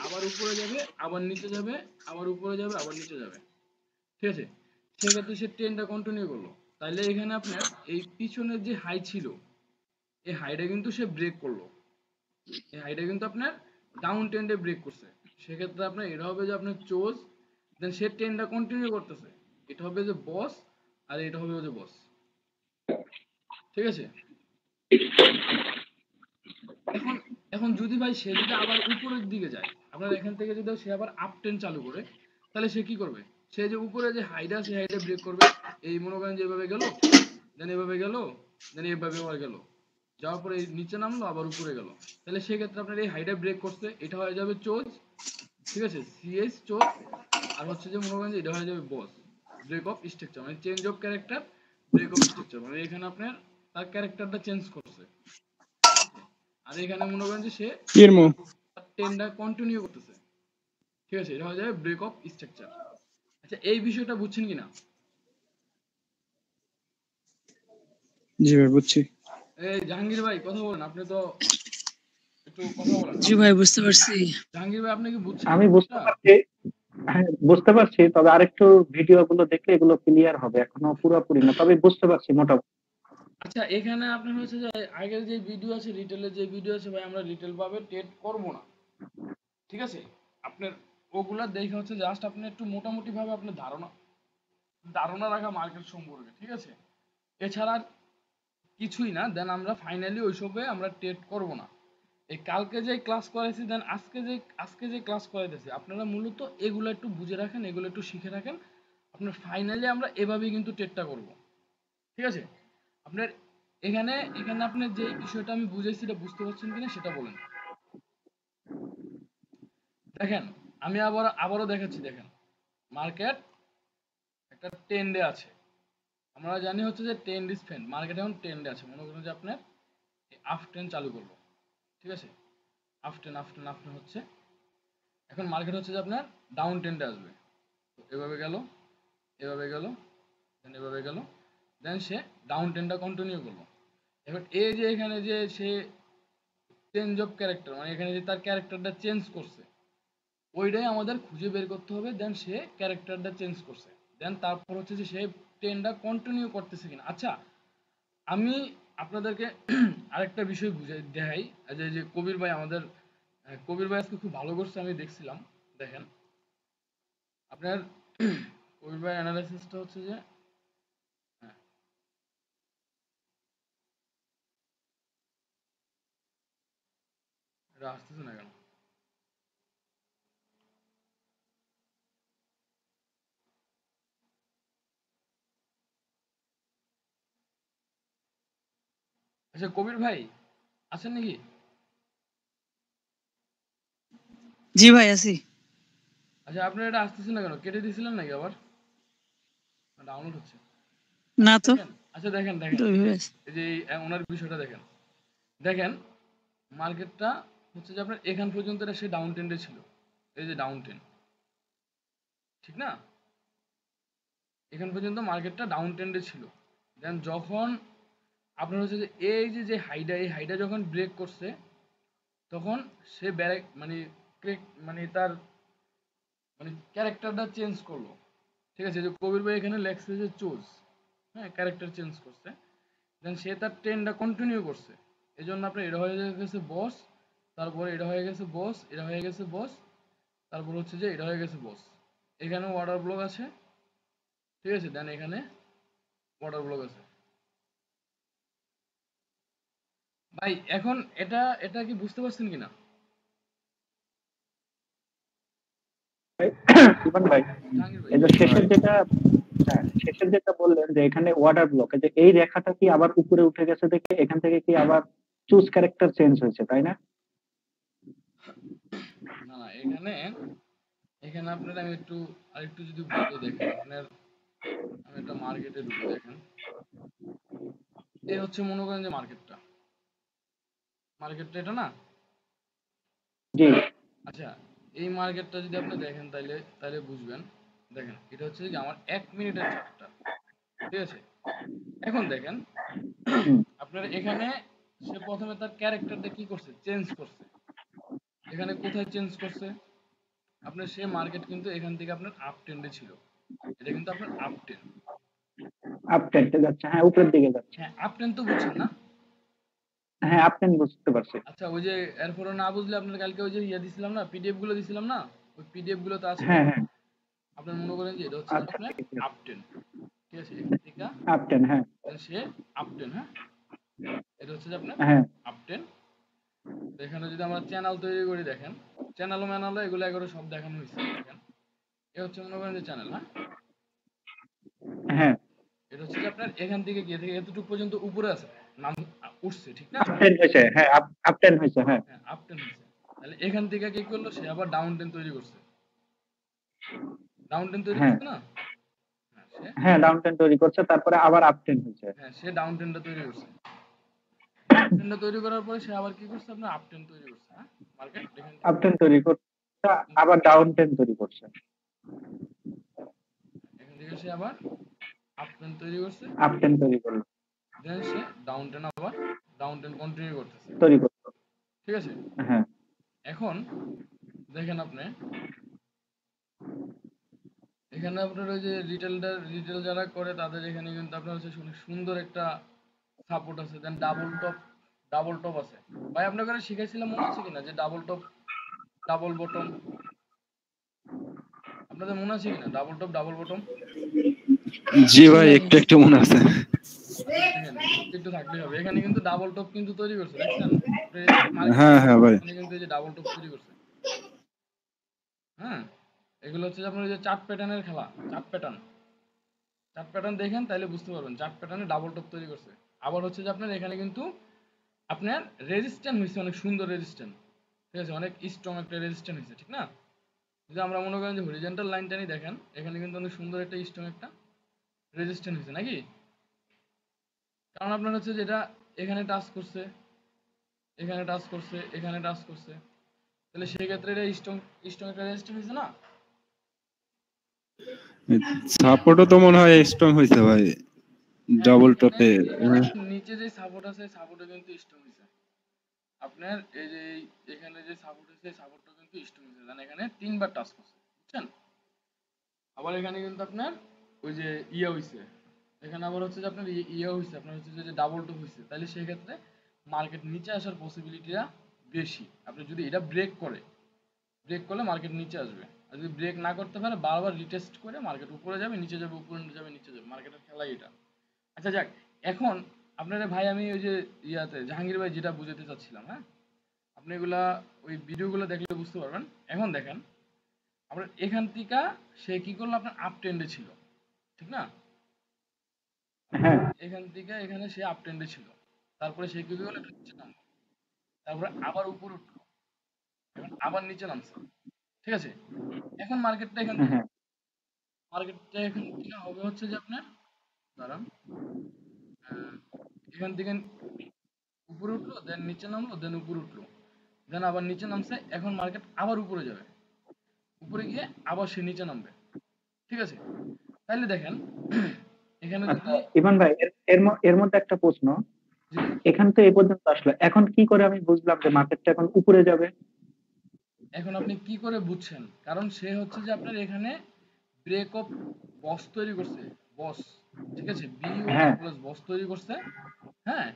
আবার উপরে যাবে, আবার নিচে যাবে, আবার উপরে যাবে, আবার নিচে যাবে। ঠিক আছে, সেক্ষেত্রে সে ট্রেন্ডটা কন্টিনিউ করলো, তাহলে এখানে আপনার এই পিছনের যে হাই ছিল, এই হাইটা কিন্তু সে ব্রেক করলো, এই হাইটা কিন্তু আপনার ডাউন ট্রেন্ডে ব্রেক করছে। সেক্ষেত্রে আপনার এটা হবে যে আপনার চোজ, দেন সে ট্রেন্ডটা কন্টিনিউ করতেছে, এটা হবে যে বস, আর এটা হবে যে বস। ঠিক আছে, এখন এখন যদি ভাই সে যদি আবার উপরের দিকে যায়, আপনার এখান থেকে যদি সে আবার আপ ট্রেন্ড চালু করে, তাহলে সে কি করবে, সে যে উপরে যে হাইটা আছে হাইটা ব্রেক করবে, এই মনে করেন যে এভাবে গেল, দেন এভাবে গেল, দেন এভাবে আবার গেল, যাওয়ার পরে নিচে নামলো, আবার উপরে গেল, তাহলে সেক্ষেত্রে আপনার এই হাইটা ব্রেক করছে, এটা হয়ে যাবে চোজ। ঠিক আছে, CS চোজ, আর হচ্ছে যে মনে করেন যে এটা হয়ে যাবে বস, ব্রেক অফ স্ট্রাকচার, মানে change of character, break of structure মানে এখানে আপনার তার ক্যারেক্টারটা চেঞ্জ করছে, আর এখানে মনে করেন যে সে এরমো তার ট্রেনটা কন্টিনিউ করতেছে, ঠিক আছে, এটা হয়ে যাবে ব্রেক অফ স্ট্রাকচার। আচ্ছা এই বিষয়টা বুঝছেন কিনা? জি ভাই বুঝছি। এই জাহাঙ্গীর ভাই কথা বলেন, আপনি তো একটু কথা বলেন। জি ভাই বুঝতে পারছি। জাহাঙ্গীর ভাই আপনি কি বুঝছেন আমি এই বুঝতে বিষয়টা? পারছি, হ্যাঁ বুঝতে পারছি, তবে আরেকটু ভিডিও গুলো দেখলে এগুলো ক্লিয়ার হবে, এখনো পুরোপুরি না, তবে বুঝতে পারছি মোটামুটি। আচ্ছা এখানে আপনার হচ্ছে যে আগের যে ভিডিও আছে, রিটেলের যে ভিডিও আছে ভাই, আমরা রিটেল ভাবে ট্রেড করব না, ঠিক আছে? আপনার ওগুলা দেখে হচ্ছে জাস্ট আপনি একটু মোটামুটি ভাবে আপনার ধারণা ধারণা রাখা মার্কেট সম্পর্কে, ঠিক আছে? এছাড়া আর কিছুই না। দেন আমরা ফাইনালি ওইসবে আমরা ট্রেড করব না। এই কালকে যে ক্লাস করাইছি, দেন আজকে যে ক্লাস করাইতেছি, আপনারা মূলত এগুলো একটু বুঝে রাখেন, এগুলো একটু শিখে রাখেন। আপনার ফাইনালি আমরা এভাবেই কিন্তু ট্রেডটা করব, ঠিক আছে? আপনার এখানে এখানে আপনার যে বিষয়টা আমি বুঝাইছি এটা বুঝতে পারছেন কিনা সেটা বলেন। দেখেন আমি আবারও দেখাচ্ছি, দেখেন মার্কেট একটা ট্রেন্ডে আছে। আমরা জানি হচ্ছে যে ট্রেন্ড ইজ ফ্রেন্ড, মার্কেট এখন ট্রেন্ডে আছে। মনে করেন যে আপনার আপ ট্রেন্ড চালু করলো, ঠিক আছে? আপ ট্রেন্ড হচ্ছে, এখন মার্কেট হচ্ছে যে আপনার ডাউন ট্রেন্ডে আসবে। তো এভাবে গেল, এভাবে গেল, দেন এভাবে গেল, দেন সে ডাউন ট্রেন্ডটা কন্টিনিউ করলো। এখন এই যে এখানে যে সে চেঞ্জ অফ ক্যারেক্টার, মানে এখানে যে তার ক্যারেক্টারটা চেঞ্জ করছে, ওইটাই আমাদের খুঁজে বের করতে হবে। দেন সে ক্যারেক্টারটা চেঞ্জ করছে, দেন তারপর হচ্ছে যে সে ট্রেন্ডটা কন্টিনিউ করতেছে কিনা। আচ্ছা আমি আপনাদেরকে আরেকটা বিষয় বুঝাই দেখাই। যে কবির ভাই আমাদের কবির ভাই আজকে খুব ভালো করছে, আমি দেখছিলাম। দেখেন আপনার কবির ভাই অ্যানালাইসিসটা হচ্ছে যে, হ্যাঁ এটা আসতেছে না কেন? আচ্ছা কবির ভাই আছেন নাকি? জি ভাই আছি। আচ্ছা আপনার এটা আসতেছে না কেন? কেটে দিয়েছিলেন নাকি আবার? ডাউনলোড হচ্ছে। না তো, দেখেন আচ্ছা দেখেন দেখেন এটা এই যে ওইভাবে আছে। ওনার বিষয়টা দেখেন। দেখেন মার্কেটটা হচ্ছে যে আপনার এখান পর্যন্ত এটা সে ডাউন ট্রেন্ডে ছিল, এই যে ডাউন ট্রেন্ড, ঠিক না? এখান পর্যন্ত মার্কেটটা ডাউন ট্রেন্ডে ছিল। দেন যখন আপনার হচ্ছে যে এই যে যে হাইটা, এই হাইটা যখন ব্রেক করছে, তখন সে ব্যাক মানে মানে তার মানে ক্যারেক্টারটা চেঞ্জ করলো, ঠিক আছে? যে কবির ভাই এখানে লেখছে যে চুজ, হ্যাঁ ক্যারেক্টার চেঞ্জ করছে। দেন সে তার ট্রেন্ডটা কন্টিনিউ করছে। এই জন্য আপনার এটা হয়ে গেছে বস, তারপরে এটা হয়ে গেছে বস, এটা হয়ে গেছে বস, তারপর হচ্ছে যে এটা হয়ে গেছে বস। এখানে ওয়াটার ব্লক আছে, ঠিক আছে? দেন এখানে ওয়াটার ব্লক আছে। ভাই এখন এটা এটা কি বুঝতে পারছেন কিনা ইভান ভাই, জাহাঙ্গীর ভাই? এই যে শেষের যেটা, হ্যাঁ শেষের যেটা বললেন যে এখানে ওয়াটার ব্লক, যে এই রেখাটা কি আবার উপরে উঠে গেছে দেখে এখান থেকে কি আবার চুজ ক্যারেক্টার চেঞ্জ হয়েছে, তাই না? না না, এখানে এখানে আপনার আমি একটু আরেকটু যদি বুঝিয়ে দেখেন আপনার, আমি একটা মার্কেটে ঢুকি, দেখেন এই হচ্ছে মনে করেন যে মার্কেটটা এটা না। জি। আচ্ছা এই মার্কেটটা যদি আপনি দেখেন তাইলে তাইলে বুঝবেন। দেখেন এটা হচ্ছে যে আমার 1 মিনিটের চার্টটা, ঠিক আছে? এখন দেখেন হুম। আপনার এখানে সে প্রথমে তার ক্যারেক্টারটা কি করছে, চেঞ্জ করছে। এখানে কোথায় চেঞ্জ করছে? আপনার সে মার্কেট কিন্তু এখান থেকে আপনার আপ ট্রেন্ডে ছিল, এটা কিন্তু আপনার আপ ট্রেন্ড। আপ টেন্টে যাচ্ছে, হ্যাঁ উপরের দিকে যাচ্ছে। হ্যাঁ আপ ট্রেন্ড তো বুঝছেন না? হ্যাঁ আপ টেন্ট বুঝতে পারছি। আচ্ছা ওই যে এরপরে না বুঝলে আপনার কালকে ওই যে ইয়ে দিছিলাম না, পিডিএফ গুলো দিছিলাম না, ওই পিডিএফ গুলো তো আছে হ্যাঁ দেখেন। হ্যাঁ। আপনার মনে করেন যে এটা হচ্ছে যে আচ্ছা আপনার ঠিক আছে। আপ ট্রেন্ড, ঠিক আছে? এখান থেকে আপ টেন্ট, হ্যাঁ। সে আপ ট্রেন্ড, হ্যাঁ এটা হচ্ছে যে আপনার হ্যাঁ আপ ট্রেন্ড। এখানে যদি আমরা চ্যানেল তৈরি করি, দেখেন চ্যানেল ম্যানালো এগুলো এগুলো সব দেখানো হয়েছে। দেখেন এ হচ্ছে মনে করেন যে চ্যানেল, হ্যাঁ হ্যাঁ। এটা হচ্ছে যে আপনার এখান থেকে গিয়ে থেকে এতটুকু পর্যন্ত উপরে আছে, নাম উঠছে, ঠিক না? আপ টেন্ট হয়েছে, হ্যাঁ আপ টেন্ট হয়েছে, হ্যাঁ। হ্যাঁ আপ ট্রেন্ড হয়েছে। তাহলে এখান থেকে কি করলো, সে আবার ডাউন ট্রেন্ড তৈরি করছে, ডাউন ট্রেন্ড তৈরি হ্যাঁ করছে না? হ্যাঁ সে হ্যাঁ ডাউন ট্রেন্ড তৈরি করছে, তারপরে আবার আপ ট্রেন্ড হচ্ছে। হ্যাঁ সে ডাউন ট্রেন্ডটা তৈরি করছে। ট্রেন্ডটা তৈরি করার পরে সে আবার কি করছে, আপনার আপ ট্রেন্ড তৈরি করছে। হ্যাঁ মার্কেট এখান আপ থেকে ট্রেন্ড তৈরি করছে, আবার ডাউন ট্রেন্ড তৈরি করছে। এখান থেকে সে আবার আপ ট্রেন্ড তৈরি করছে, আপ ট্রেন্ড তৈরি করলো, দেন সে ডাউন ট্রেন্ড আবার ডাউন ট্রেন্ড কন্টিনিউ করতেছে। তৈরি করলো। ঠিক আছে, হ্যাঁ এখন দেখেন আপনি এখানে আপনার ওই যে রিটেল যারা করে তাদের এখানে কিন্তু আপনার হচ্ছে অনেক সুন্দর একটা সাপোর্ট আছে, দেন ডাবল টপ আছে। ভাই আপনাকে শিখাইছিলাম মনে আছে কিনা যে ডাবল টপ ডাবল বটম, আপনাদের মনে আছে কিনা ডাবল টপ ডাবল বটম? জি ভাই, একটু একটু মনে আছে। আচ্ছা দেখেন একটু একটু থাকলেই হবে। এখানে কিন্তু ডাবল টপ কিন্তু তৈরি করছে, দেখছেন? হ্যাঁ হ্যাঁ ভাই। এখানে কিন্তু এই যে ডাবল টপ তৈরি করছে। হ্যাঁ এগুলো হচ্ছে যে আপনার ওই যে চার্ট প্যাটার্নের খেলা, চার্ট প্যাটার্ন দেখেন তাহলে বুঝতে পারবেন চার্ট প্যাটার্নে ডাবল টপ তৈরি করছে। আবার হচ্ছে যে আপনার এখানে কিন্তু আপনার রেজিস্ট্যান্ট হয়েছে, অনেক সুন্দর রেজিস্ট্যান্ট। ঠিক আছে, অনেক স্ট্রং একটা রেজিস্ট্যান্ট হয়েছে, ঠিক না? যদি আমরা মনে করেন যে হরিজন্টাল লাইনটা নিয়ে দেখেন, এখানে কিন্তু অনেক সুন্দর একটা স্ট্রং একটা রেজিস্ট্যান্ট হয়েছে নাকি? কারণ আপনার হচ্ছে যেটা এখানে টাচ করছে, এখানে টাচ করছে, এখানে টাচ করছে, তাহলে সেই ক্ষেত্রে এটা স্ট্রং স্ট্রং একটা রেজিস্ট্যান্ট হয়েছে না? সাপোর্টও তো মনে হয় স্ট্রং হয়েছে ভাই, হ্যাঁ ডাবল এখানে টপে। এখানে নিচে যে সাপোর্ট আছে সাপোর্টে কিন্তু স্ট্রং হয়েছে। আপনার এই যে এখানে যে সাপোর্ট আছে সাপোর্টটা কিন্তু স্ট্রং হয়েছে, কারণ এখানে তিনবার টাচ করছে, বুঝছেন? আবার এখানে কিন্তু আপনার ওই যে ইয়ে হইছে, এখানে আবার হচ্ছে যে আপনার ইয়ে হইছে, আপনার হচ্ছে যে ডাবল টপ হইছে, তাহলে সেই ক্ষেত্রে মার্কেট নিচে আসার পসিবিলিটিটা বেশি। আপনি যদি এটা ব্রেক করলে মার্কেট নিচে আসবে, আর যদি ব্রেক না করতে পারে বারবার রিটেস্ট করে মার্কেট উপরে যাবে নিচে যাবে, উপরে যাবে নিচে যাবে, মার্কেটের খেলাই এটা। আচ্ছা যাক, এখন আপনারা ভাই আমি ওই যে ইয়াতে জাহাঙ্গীর ভাই যেটা বুঝাতে চাচ্ছিলাম, হ্যাঁ আপনি এগুলা ওই ভিডিওগুলো দেখলে বুঝতে পারবেন। এখন দেখেন আপনার এখান থেকে সে কি করলো, আপনার আপ ট্রেন্ডে ছিল, ঠিক না? হ্যাঁ এখান থেকে এখানে সে আপ ট্রেন্ডে ছিল, তারপরে সে কি করলো একটু নিচে নামলো, তারপরে আবার উপরে উঠলো, এখন আবার নিচে নামছে। ঠিক আছে, এখন হ্যাঁ মার্কেটটা এখান থেকে হবে হচ্ছে যে আপনার দাঁড়ান, আহ, এখান থেকে উপরে উঠলো, দেন নিচে নামলো, দেন উপরে উঠলো, দেন আবার নিচে নামছে, এখন মার্কেট আবার উপরে যাবে, উপরে গিয়ে আবার সে নিচে নামবে। ঠিক আছে, তাহলে দেখেন এখানে আচ্ছা যদি ইভান ভাই, এর মধ্যে একটা প্রশ্ন। জি এখান তো এই পর্যন্ত আসলো, এখন কি করে আমি বুঝলাম যে মার্কেটটা এখন উপরে যাবে? এখন আপনি কি করে বুঝছেন, কারণ সে হচ্ছে যে আপনার এখানে ব্রেক অফ বস তৈরি করছে, বস, ঠিক আছে, বিও হ্যাঁ ডাবল এস বস তৈরি করছে। হ্যাঁ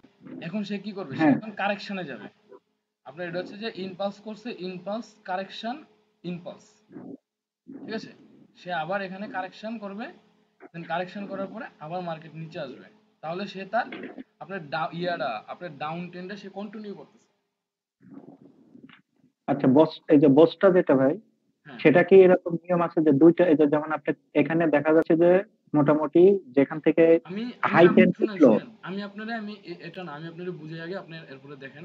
এখন সে কি করবে, সে হ্যাঁ এখন কারেকশনে যাবে। আপনার এটা হচ্ছে যে ইনপালস করছে, ইনপালস কারেকশন, ইনপালস, ঠিক আছে, সে আবার এখানে কারেকশন করবে, দেন কারেকশন করার পরে আবার মার্কেট নিচে আসবে, তাহলে সে তার আপনার আপনার ডাউন ট্রেন্ডে সে কন্টিনিউ করতেছে। আচ্ছা বস, এই যে বসটা যেটা ভাই, হ্যাঁ সেটা কি এরকম নিয়ম আছে যে দুইটা, এই যে যেমন আপনি এখানে দেখা যাচ্ছে যে মোটামুটি যেখান থেকে আমি আমি হাই আপ- টেন্ড শুনেন উঠলো। শুনেন আমি আপনারা আমি এটা না, আমি আপনাদের বুঝে আগে আপনি এরপরে দেখেন।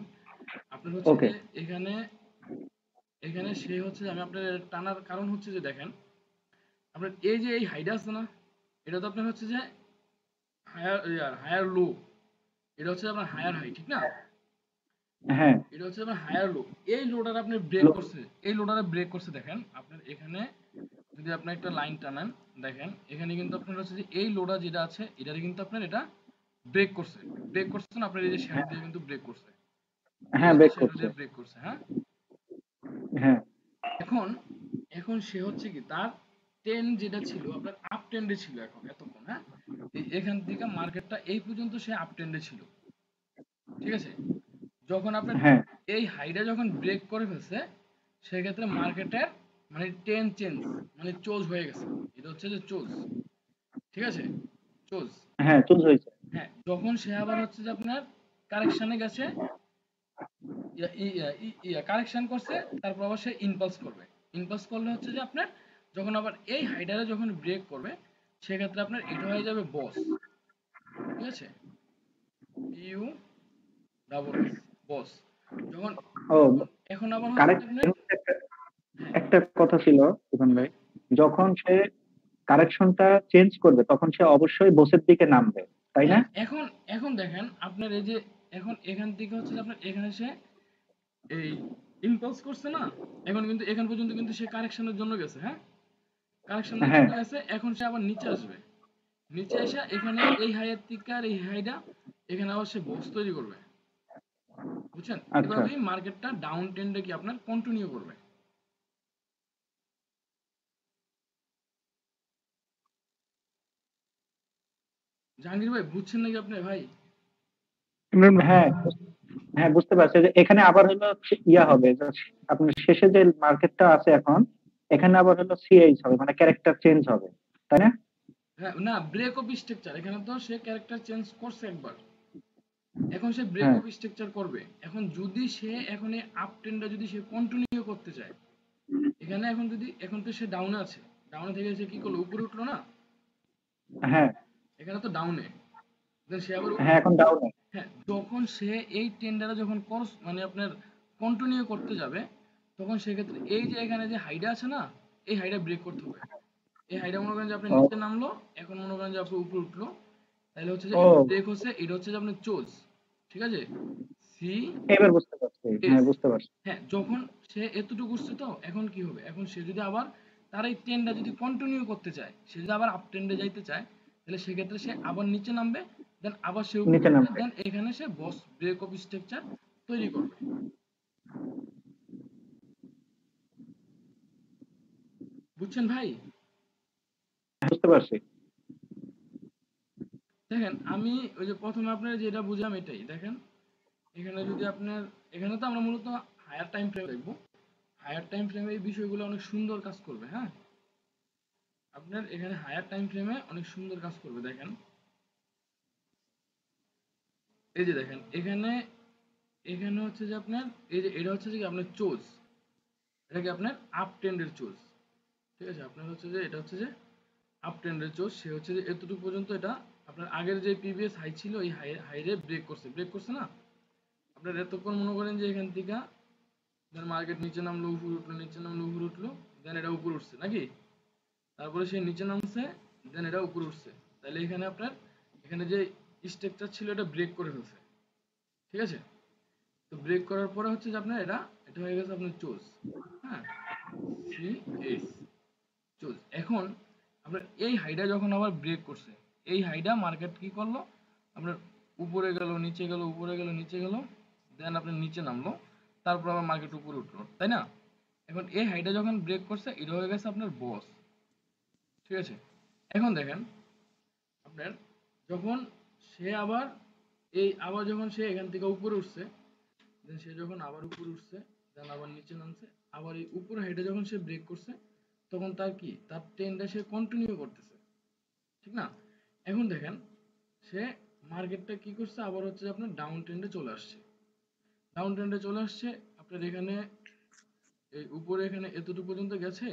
আপনার হচ্ছে ওকে যে এখানে এখানে সে হচ্ছে যে আমি আপনার টানার কারণ হচ্ছে যে দেখেন, আপনার এই যে এই হাইটা আছে না, এটা তো আপনার হচ্ছে যে হায়ার লো, এটা হচ্ছে আপনার হায়ার হাই, ঠিক না? হ্যাঁ এটা হচ্ছে আপনার হায়ার লো, এই লোডার আপনি ব্রেক লো- করছে, এই লোডারে ব্রেক করছে, দেখেন আপনার এখানে যদি আপনি একটা লাইন টানেন, দেখেন এখানে কিন্তু আপনার হচ্ছে যে এই লোডার যেটা আছে এটারে কিন্তু আপনার এটা ব্রেক করছে না, আপনার এই যে শ্যাডো দিয়ে কিন্তু ব্রেক করছে, এই হ্যাঁ যে ব্রেক শ্যাডো করছে। দিয়ে ব্রেক করছে। হ্যাঁ হ্যাঁ এখন এখন সে হচ্ছে কি তার টেন যেটা ছিল আপনার আপ ট্রেন্ডে ছিল এখন এতক্ষণ। হ্যাঁ এখান থেকে মার্কেটটা এই পর্যন্ত সে আপ ট্রেন্ডে ছিল, ঠিক আছে, যখন আপনার হ্যাঁ এই হাইটা যখন ব্রেক করে ফেলছে সেক্ষেত্রে মার্কেটের মানে টেন চেঞ্জ মানে চোজ হয়ে গেছে, এটা হচ্ছে যে চোজ, ঠিক আছে, চোজ। হ্যাঁ চুজ হয়েছে। হ্যাঁ যখন সে আবার হচ্ছে যে আপনার কারেকশনে গেছে, কারেকশন করছে, তারপর আবার সে ইনপালস করবে, ইনপালস করলে হচ্ছে যে আপনার যখন আবার এই হাইডারে যখন ব্রেক করবে সেক্ষেত্রে আপনার এটা হয়ে যাবে বস, ঠিক আছে, ইউ ডাবল এস, বস। যখন ও যখন এখন আবার হচ্ছে যে কারেক্ট। আপনার হ্যাঁ একটা কথা ছিল ইভান হুম, ভাই, যখন সে কারেকশনটা চেঞ্জ করবে তখন সে অবশ্যই বসের দিকে নামবে, তাই না? হ্যাঁ, এখন এখন দেখেন আপনার এই যে এখন এখান থেকে হচ্ছে যে আপনার এখানে সে এই ইম্পালস করছে না, এখন কিন্তু এখান পর্যন্ত কিন্তু সে কারেকশনের জন্য গেছে। হ্যাঁ, কারেকশনের হ্যাঁ, জন্য গেছে, এখন সে আবার নিচে আসবে। নিচে এসে এখানে এই হাইয়ের থেকে আর এই হাইটা এখানে আবার সে বক্স তৈরি করবে। বুঝছেন? আচ্ছা। এভাবেই মার্কেটটা ডাউন ট্রেন্ডে কি আপনার কন্টিনিউ করবে। জাহাঙ্গীর ভাই বুঝছেন নাকি আপনি ভাই? ইমরান ভাই, হ্যাঁ, হ্যাঁ, বুঝতে পারছি যে এখানে আবার হলো ইয়া হবে যে আপনার শেষে যে মার্কেটটা আছে এখন, এখানে আবার হলো সিএইচ হবে, মানে ক্যারেক্টার চেঞ্জ হবে, তাই না? হ্যাঁ, না ব্রেক অফ স্ট্রাকচার, এখানে তো সে ক্যারেক্টার চেঞ্জ করছে একবার, এখন সে ব্রেক হ্যাঁ, অফ স্ট্রাকচার করবে। এখন যদি সে এখন এই আপ ট্রেন্ডটা যদি সে কন্টিনিউ করতে চায়, এখানে এখন যদি এখন তো সে ডাউনে আছে, ডাউনে থেকে সে কি করলো, উপরে উঠলো না, হ্যাঁ, এখানে তো ডাউনে, দেন সে আবার উপরে হ্যাঁ, এখন উঠলো। ডাউনে। হ্যাঁ, যখন সে এই ট্রেন্ডটা যখন কোর্স মানে আপনার কন্টিনিউ করতে যাবে, তখন সেক্ষেত্রে এই যে এখানে যে হাইডা আছে না, এই হাইডা ব্রেক করতে হবে। এই হাইডা মনে করেন যে আপনার ও, নিচে নামলো, এখন মনে করেন যে আপনার উপরে উঠলো, তাহলে হচ্ছে যে ও, এটা ব্রেক হচ্ছে, এটা হচ্ছে যে আপনার চোজ, ঠিক আছে, সি এবার বুঝতে পারছি, এস। হ্যাঁ, বুঝতে পারছি। হ্যাঁ, যখন সে এতটুকু উঠছে, তো এখন কি হবে, এখন সে যদি আবার তার এই ট্রেন্ডটা যদি কন্টিনিউ করতে চায়, সে যদি আবার আপ ট্রেন্ডে যাইতে চায়, তাহলে সেক্ষেত্রে সে আবার নিচে নামবে, দেন আবার সে উপরে নিচে উঠবে, নামবে। দেন এখানে সে বস ব্রেক অফ স্ট্রাকচার তৈরি করবে। বুঝছেন ভাই? বুঝতে পারছি। দেখেন আমি ওই যে প্রথমে আপনার যেটা বুঝলাম এটাই দেখেন, এখানে যদি আপনার এখানে তো আমরা মূলত হায়ার টাইম ফ্রেম দেখবো। হায়ার টাইম ফ্রেমে এই বিষয়গুলো অনেক সুন্দর কাজ করবে। হ্যাঁ, আপনার এখানে হায়ার টাইম ফ্রেমে অনেক সুন্দর কাজ করবে। দেখেন এই যে দেখেন এখানে, এখানে হচ্ছে যে আপনার এই যে এটা হচ্ছে যে কি আপনার চোজ, এটা কি আপনার আপ ট্রেন্ডের চোজ, ঠিক আছে, আপনার হচ্ছে যে এটা হচ্ছে যে আপ ট্রেন্ডের চোজ, সে হচ্ছে যে এতটুকু পর্যন্ত এটা আপনার আগের যে প্রিভিয়াস হাই ছিল এই হাইরে ব্রেক করছে না, আপনার এতক্ষণ মনে করেন যে এখান থেকে দেন মার্কেট নিচে নামলো উপরে উঠলো, নিচে নামলো উপরে উঠলো, দেন এটা উপরে উঠছে নাকি, তারপরে সে নিচে নামছে, দেন এটা উপরে উঠছে, তাহলে এখানে আপনার এখানে যে স্ট্রাকচার ছিল এটা ব্রেক করে ফেলছে, ঠিক আছে। তো ব্রেক করার পরে হচ্ছে যে আপনার এটা এটা হয়ে গেছে আপনার চোজ। হ্যাঁ, সি এস চোজ। এখন আপনার এই হাইটা যখন আবার ব্রেক করছে, এই হাইটা মার্কেট কি করলো, আপনার উপরে গেল নিচে গেল, উপরে গেল নিচে গেল, দেন আপনার নিচে নামলো, তারপর আবার মার্কেট উপরে উঠলো, তাই না। এখন এই হাইটা যখন ব্রেক করছে, এটা হয়ে গেছে আপনার বস, ঠিক আছে। এখন দেখেন আপনার যখন সে আবার এই আবার যখন সে এখান থেকে উপরে উঠছে, দেন সে যখন আবার উপরে উঠছে, দেন আবার নিচে নামছে, আবার এই উপরে হাইটে যখন সে ব্রেক করছে, তখন তার কি তার ট্রেন্ডটা সে কন্টিনিউ করতেছে, ঠিক না। এখন দেখেন সে মার্কেটটা কি করছে, আবার হচ্ছে যে আপনার ডাউন ট্রেন্ডে চলে আসছে, ডাউন ট্রেন্ডে চলে আসছে, আপনার এখানে এই উপরে এখানে এতটুকু পর্যন্ত গেছে,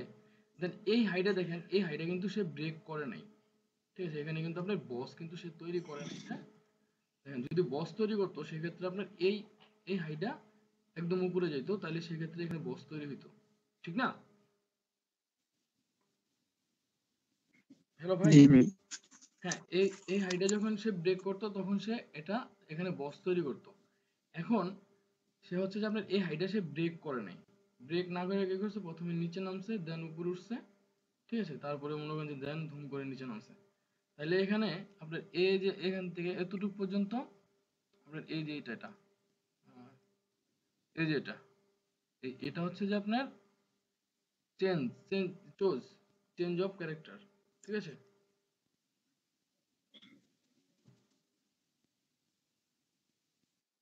দেন এই হাইটে দেখেন, এই হাইটে কিন্তু সে ব্রেক করে নাই, ঠিক আছে, এখানে কিন্তু আপনার বস কিন্তু সে তৈরি করে নাই। হ্যাঁ, দেখেন যদি বস তৈরি করতো, সেক্ষেত্রে আপনার এই এই হাইটা একদম উপরে যেত, তাহলে সেক্ষেত্রে এখানে বস তৈরি হইতো, ঠিক না। হ্যালো ভাই। জি ভাই। হ্যাঁ, এই এই হাইটা যখন সে ব্রেক করতো, তখন সে এটা এখানে বস তৈরি করতো। এখন সে হচ্ছে যে আপনার এই হাইটা সে ব্রেক করে নাই, ব্রেক না করে কি করছে, প্রথমে নিচে নামছে, দেন উপরে উঠছে, ঠিক আছে, তারপরে মনে করেন যে দেন ধুম করে নিচে নামছে। তাহলে এখানে আপনার এই যে এখান থেকে এতটুকু পর্যন্ত আপনার এই যে এটা এই যে এটা হচ্ছে যে আপনার change change CHoCH change of character, ঠিক আছে।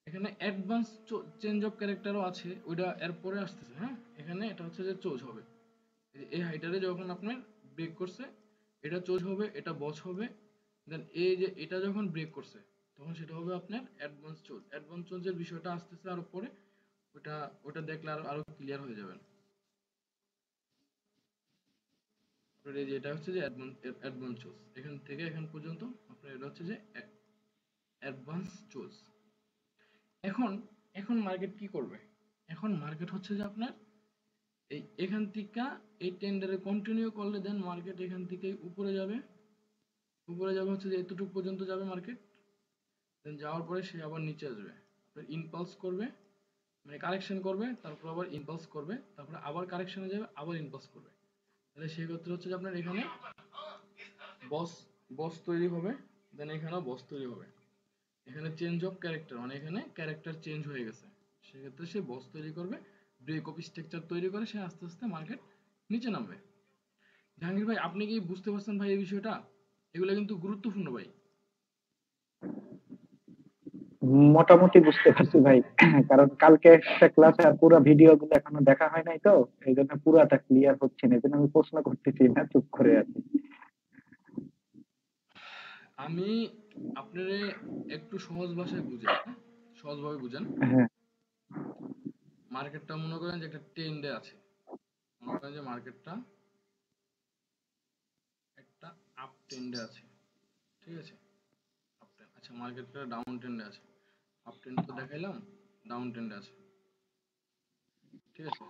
এখানে অ্যাডভান্স চেঞ্জ অফ ক্যারেক্টারও আছে, ওইটা এরপরে আসতেছে। হ্যাঁ, এখানে এটা হচ্ছে যে চোজ হবে, এই হাইটারে যখন আপনার ব্রেক করছে, এটা চোজ হবে, এটা বস হবে, দেন এই যে এটা যখন ব্রেক করছে, তখন সেটা হবে আপনার অ্যাডভান্স চোজ। অ্যাডভান্স চোজের বিষয়টা আসতেছে আরো পরে, ওটা ওটা দেখলে আরো আরো ক্লিয়ার হয়ে যাবেন। আপনার এই যে এটা হচ্ছে যে অ্যাডভান্স চোজ, এখান থেকে এখান পর্যন্ত আপনার এটা হচ্ছে যে অ্যাডভান্স চোজ। এখন এখন মার্কেট কি করবে, এখন মার্কেট হচ্ছে যে আপনার এখান থেকে এই টেন্ডারে কন্টিনিউ করলে দেন মার্কেট এখান থেকে উপরে যাবে হচ্ছে যে এতটুকু পর্যন্ত যাবে মার্কেট, দেন যাওয়ার পরে সে আবার নিচে আসবে, ইনপালস করবে, মানে কারেকশন করবে, তারপর আবার ইনপালস করবে, তারপরে আবার কারেকশনে যাবে, আবার ইনপালস করবে। তাহলে সেই ক্ষেত্রে হচ্ছে যে আপনার এখানে বস তৈরি হবে, দেন এখানেও বস তৈরি হবে। এখানে চেঞ্জ অফ ক্যারেক্টার, মানে এখানে ক্যারেক্টার চেঞ্জ হয়ে গেছে, সেক্ষেত্রে সে বস তৈরি করবে, ব্রেক অফ স্ট্রাকচার তৈরি করে সে আস্তে আস্তে মার্কেট নিচে নামবে। জাহাঙ্গীর ভাই আপনি কি বুঝতে পারছেন ভাই এই বিষয়টা? এগুলো কিন্তু গুরুত্বপূর্ণ ভাই। মোটামুটি বুঝতে পারছি ভাই, কারণ কালকে একটা ক্লাসে আর পুরো ভিডিও গুলো এখনো দেখা হয় নাই, তো এই জন্য পুরাটা ক্লিয়ার হচ্ছে না, এই জন্য আমি প্রশ্ন করতেছি না, চুপ করে আছি। আমি আপনারে একটু সহজ ভাষায় বুঝাই, সহজভাবে বুঝেন। হ্যাঁ মার্কেটটা মনে করেন যে একটা ট্রেন্ডে আছে, মনে করেন যে মার্কেটটা একটা আপ ট্রেন্ডে আছে, ঠিক আছে? আপ ট্রেন্ড, আচ্ছা মার্কেটটা ডাউন ট্রেন্ডে আছে, আপ ট্রেন্ড তো দেখাইলাম, ডাউন ট্রেন্ডে আছে, ঠিক আছে?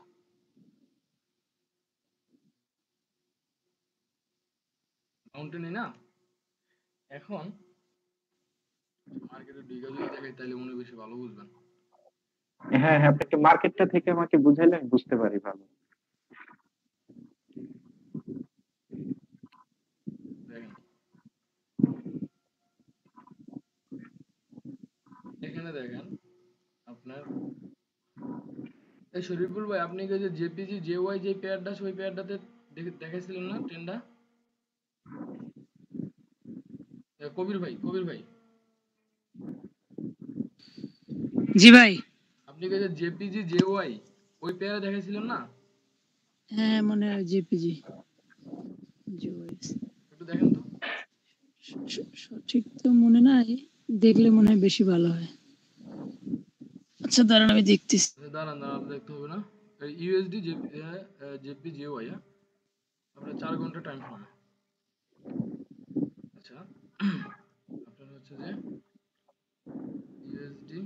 ডাউন ট্রেন্ডে না, এখন মার্কেটের দিকে যদি দেখাই তাহলে মনে হয় বেশি ভালো বুঝবেন। হ্যাঁ হ্যাঁ, আপনি একটু মার্কেটটা থেকে আমাকে বুঝাইলে আমি বুঝতে পারি ভালো। দেখেন এখানে দেখেন আপনার, এই শরীফুল ভাই আপনি কি যে জেপিজি জেওয়াই যে পেয়ারটা আছে ওই পেয়ারটাতে দেখাইছিলেন না ট্রেন্ডটা? কবির ভাই জি ভাই। আপনি কি যে জেপিজি জেওয়াই ওই পেয়ারে দেখাইছিলেন না? হ্যাঁ মনে হয় জেপিজি। একটু দেখেন তো। সঠিক তো মনে নাই, দেখলে মনে হয় বেশি ভালো হয়। আচ্ছা দাঁড়ান আমি দেখতেছি। আচ্ছা, দাঁড়ান দেখতে হবে না, ইউএসডি জেপি জেওয়াই, আপনার 4 ঘন্টা টাইম ফ্রেমে। আচ্ছা আপনার হচ্ছে যে ইউএসডি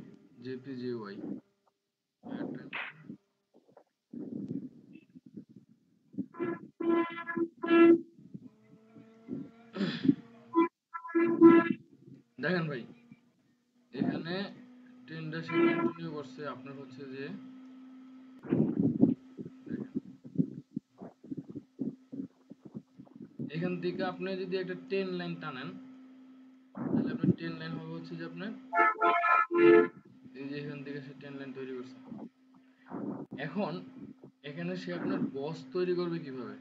জেপি জেওয়াই টাইম, দেখেন ভাই এখানে ট্রেন্ডটা সে কন্টিনিউ করছে আপনার হচ্ছে যে, দেখেন এখান থেকে আপনি যদি একটা টেন লাইন টানেন তাহলে আপনার টেন লাইন হবে হচ্ছে যে আপনার এই যে এখান থেকে সে টেন লাইন তৈরি করছে। এখন এখানে সে আপনার বস তৈরি করবে কিভাবে?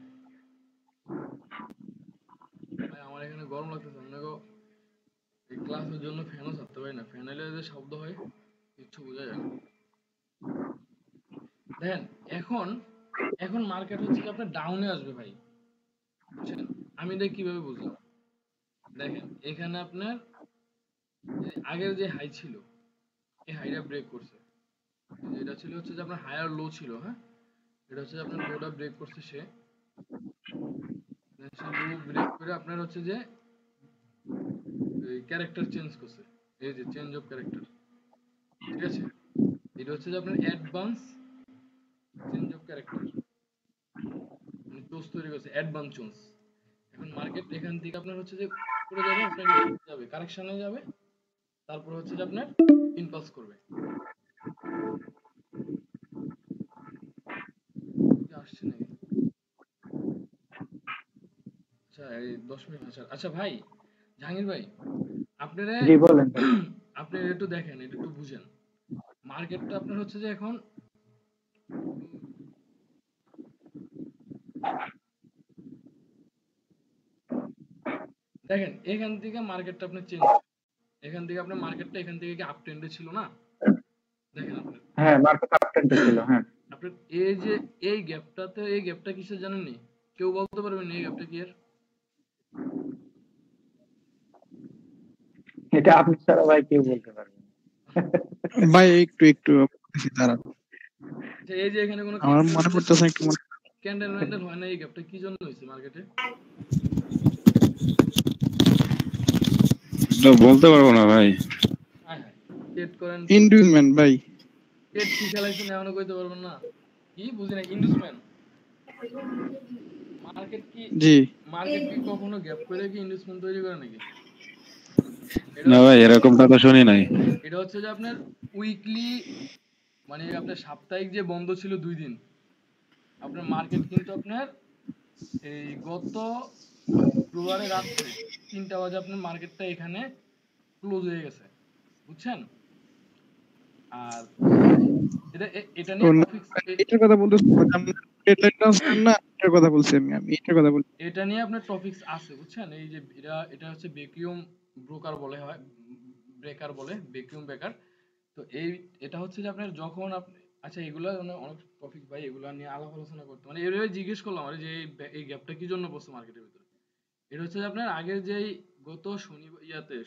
ভাই আমার এখানে গরম লাগতেছে, আপনাকে এই ক্লাসের জন্য ফ্যানও ছাড়তে পারি না, ফ্যান এলে যে শব্দ হয় কিচ্ছু বোঝা যায় না। দেখেন এখন এখন মার্কেট হচ্ছে যে আপনার ডাউনে আসবে ভাই, বুঝছেন? আমি দেখ কিভাবে বুঝলাম, দেখেন এখানে আপনার আগের যে হাই ছিল এই হাইটা ব্রেক করছে, এটা ছিল হচ্ছে যে আপনার হায়ার লো ছিল, হ্যাঁ এটা হচ্ছে যে আপনার লোটা ব্রেক করছে সে, সে লো ব্রেক করে আপনার হচ্ছে যে ক্যারেক্টার চেঞ্জ করছে, এই যে চেঞ্জ অফ ক্যারেক্টার, ঠিক আছে? এটা হচ্ছে যে আপনার অ্যাডভান্স চেঞ্জ অফ ক্যারেক্টার, মানে চোজ তৈরি করছে অ্যাডভান্স চোজ। এখন মার্কেট এখান থেকে আপনার হচ্ছে যে করে যাবে, আপনার যাবে কারেকশনে যাবে, তারপর হচ্ছে যে আপনার ইনপালস করবে। কি আসছে নাকি? আচ্ছা এই 10 মিনিট। আচ্ছা আচ্ছা ভাই জাহাঙ্গীর ভাই আপনারা জি বলেন ভাই। আপনি একটু দেখেন, এটা একটু বুঝেন। মার্কেটটা আপনার হচ্ছে যে এখন দেখেন এখান থেকে মার্কেটটা আপনার চেঞ্জ, এখান থেকে আপনার মার্কেটটা এখান থেকে কি আপ ট্রেন্ডে ছিল না? দেখেন আপনার হ্যাঁ মার্কেট আপ ট্রেন্ডে ছিল, হ্যাঁ। আপনার এই যে এই গ্যাপটাতে, এই গ্যাপটা কিসের জানেননি? কেউ বলতে পারবেন এই গ্যাপটা কি এর? এটা আপনি ছাড়া ভাই কেউ বলতে পারবে না। ভাই একটু একটু দাঁড়ান, আচ্ছা এই যে এখানে কোনো আমার মনে পড়তেছে একটু ক্যান্ডেল ম্যান্ডেল হয় না, এই গ্যাপটা কি জন্য হয়েছে মার্কেটে? বলতে পারবো না ভাই। হ্যাঁ হ্যাঁ ট্রেড করেন, ইনডুসমেন্ট ভাই। ট্রেড কি খেলাইছেন এখনো কইতে পারবেন না? কি বুঝি না, ইন্ডুসমেন্ট মার্কেট কি জি কখনো গ্যাপ করে কি ইনভেস্টমেন্ট তৈরি করে নাকি? না ভাই, এরকমটা তো শুনি নাই। এটা হচ্ছে যে আপনার উইকলি, মানে আপনার সাপ্তাহিক যে বন্ধ ছিল 2 দিন, আপনার মার্কেট কিন্তু আপনার এই গত শুক্রবারে রাত্রে 3টা বাজে আপনার মার্কেটটা এখানে ক্লোজ হয়ে গেছে, বুঝছেন? আর এটা নিয়ে টপিকস, এটার কথা বলতেছি না, এটার কথা বলছি আমি এটার কথা বলছি। এটা নিয়ে আপনার টপিকস আছে, বুঝছেন? এই যে এটা হচ্ছে ভ্যাকুয়াম ব্রোকার বলে হয়, ব্রেকার বলে, ভ্যাকুয়াম ব্রেকার। তো এটা হচ্ছে যে আপনার যখন আপনি, আচ্ছা এগুলা মানে অনেক টপিক ভাই, এগুলা নিয়ে আলাপ আলোচনা করতে মানে এভাবে জিজ্ঞেস করলাম আরে যে এই গ্যাপটা কি জন্য পড়ছে মার্কেটের ভিতরে। এটা হচ্ছে যে আপনার আগের যেই গত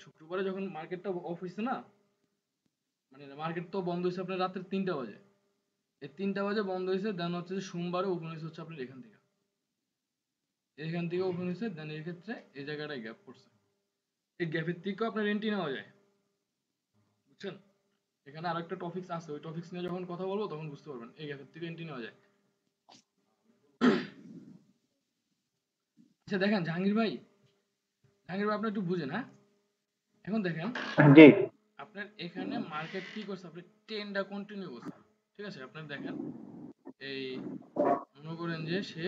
শুক্রবারে যখন মার্কেটটা অফ হয়েছে না, মানে মার্কেট তো বন্ধ হয়েছে আপনার রাত্রে 3টা বাজে, এই 3টা বাজে বন্ধ হয়েছে, দেন হচ্ছে যে সোমবারে ওপেন হয়েছে হচ্ছে আপনার এখান থেকে ওপেন হয়েছে, দেন এই ক্ষেত্রে এই জায়গাটায় গ্যাপ পড়ছে। এই গ্যাপের থেকেও আপনার এন্ট্রি নেওয়া যায়, বুঝছেন? এখানে আরেকটা টপিকস আছে, ওই টপিকস নিয়ে যখন কথা বলবো তখন বুঝতে পারবেন এই গ্যাপের থেকে এন্ট্রি নেওয়া যায়। আচ্ছা দেখেন জাহাঙ্গীর ভাই আপনি একটু বুঝেন, হ্যাঁ? এখন দেখেন জি আপনার এখানে মার্কেট কি করছে, আপনি ট্রেন্ডটা কন্টিনিউ করছে, ঠিক আছে? আপনার দেখেন এই মনে করেন যে সে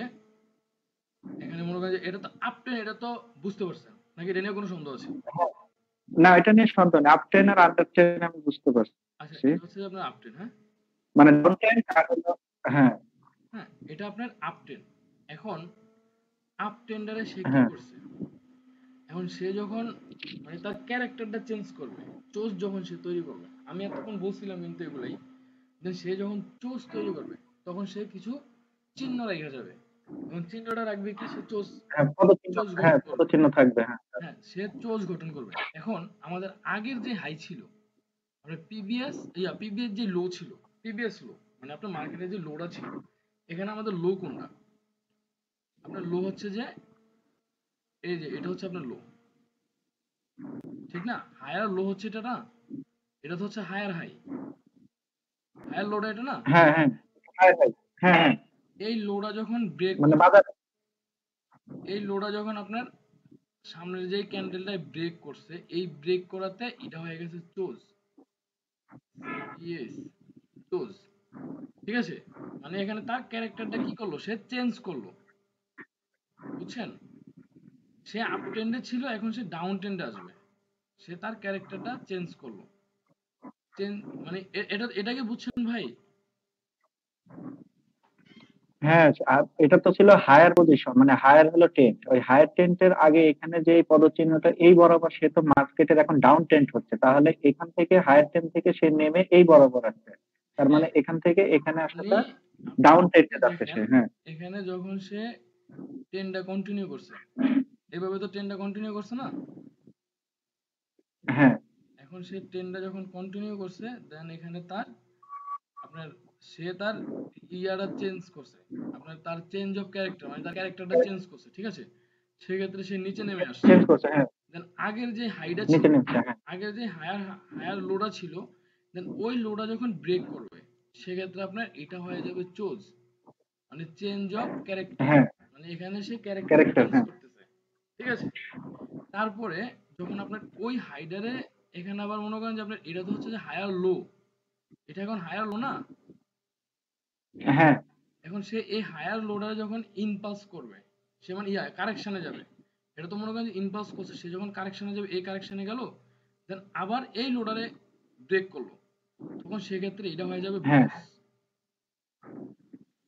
এখানে মনে করেন যে এটা তো আপ ট্রেন্ড, এটা তো বুঝতে পারছেন নাকি? এটা নিয়ে কোনো সন্দেহ আছে? না, এটা নিয়ে সন্দেহ নেই, আপ ট্রেন আর আন্ডার ট্রেন আমি বুঝতে পারছি। আচ্ছা এটা হচ্ছে যে আপনার আপ ট্রেন্ড, হ্যাঁ মানে ডাউন ট্রেন আর হলো, হ্যাঁ হ্যাঁ এটা আপনার আপ ট্রেন্ড। এখন আপ ট্রেন্ডারে সে কি হ্যাঁ করছে, এখন সে যখন মানে তার ক্যারেক্টারটা চেঞ্জ করবে, চোজ যখন সে তৈরি করবে, আমি এতক্ষণ বলছিলাম কিন্তু এগুলাই, দেন সে যখন চোজ তৈরি করবে তখন সে কিছু চিহ্ন রেখে যাবে, এবং চিহ্নটা রাখবে কি, সে চোজ হ্যাঁ পদচিহ্ন, চোজ হ্যাঁ গঠন করবে। পদচিহ্ন থাকবে, হ্যাঁ হ্যাঁ সে চোজ গঠন করবে। এখন আমাদের আগের যে হাই ছিল, আমরা পিবিএস যে লো ছিল, পিবিএস লো মানে আপনার মার্কেটে যে লোটা ছিল, এখানে আমাদের লো কোনটা? আপনার লো হচ্ছে যে এই যে এটা হচ্ছে আপনার লো, ঠিক না? হায়ার লো হচ্ছে এটা না, এটা তো হচ্ছে হায়ার লোটা এটা না। হ্যাঁ হ্যাঁ হ্যাঁ হ্যাঁ হ্যাঁ হ্যাঁ এই লোটা যখন ব্রেক মানে করবে, বাজার, এই লোটা যখন আপনার সামনের যে ক্যান্ডেলটায় ব্রেক করছে, এই ব্রেক করাতে এটা হয়ে গেছে চোজ, ইয়েস চোজ, ঠিক আছে? মানে এখানে তার ক্যারেক্টারটা কি করলো, সে চেঞ্জ করলো, বুঝছেন? সে আপ ট্রেন্ডে ছিল, এখন সে ডাউন ট্রেন্ডে আসবে, সে তার ক্যারেক্টারটা চেঞ্জ করলো। চেঞ্জ মানে এটাকে বুঝছেন ভাই? হ্যাঁ আর এটা তো ছিল হায়ার পজিশন, মানে হায়ার হলো টেন্ট, ওই হায়ার টেন্টের আগে এখানে যে এই পদচিহ্নটা এই বরাবর, সে তো মার্কেটের এখন ডাউন টেন্ট হচ্ছে, তাহলে এখান থেকে হায়ার টেন্ট থেকে সে নেমে এই বরাবর আসছে, তার মানে হ্যাঁ এখান থেকে এখানে আপনি আসাটা আপনি ডাউন টেন্টে আপনি যাচ্ছে দেখেন সে। হ্যাঁ এখানে যখন সে ট্রেনটা কন্টিনিউ করছে, এভাবে তো ট্রেনটা কন্টিনিউ করছে না। হ্যাঁ এখন সে ট্রেনটা যখন কন্টিনিউ করছে, দেন এখানে তার আপনার সে তার ইয়াটা চেঞ্জ করছে, আপনার তার চেঞ্জ অফ ক্যারেক্টার, মানে তার ক্যারেক্টারটা চেঞ্জ করছে, ঠিক আছে? সেক্ষেত্রে সে নিচে নেমে আসছে। চেঞ্জ করছে, হ্যাঁ দেন আগের যে হাইটা ছিল, নিচে নেমছে, হ্যাঁ আগের যে হায়ার লোডা ছিল, দেন ওই লোডা যখন ব্রেক করবে, সেক্ষেত্রে আপনার এটা হয়ে যাবে চোজ, মানে চেঞ্জ অফ ক্যারেক্টার, হ্যাঁ মানে এখানে সে ক্যারেক্টারটা ক্যারেক্টার, চেঞ্জ হ্যাঁ করতেছে, ঠিক আছে? তারপরে যখন আপনার ওই হাইডারে এখানে আবার মনে করেন যে আপনার এটা তো হচ্ছে যে হায়ার লো, এটা এখন হায়ার লো না, হ্যাঁ এখন সে এই হায়ার লোডারে যখন ইনপালস করবে, সে মানে কারেকশনে যাবে, এটা তো মনে করেন যে ইনপালস করছে, সে যখন কারেকশনে যাবে, এই কারেকশনে গেল, দেন আবার এই লোডারে ব্রেক করলো, তখন সেক্ষেত্রে এটা হয়ে যাবে হ্যাঁ বস,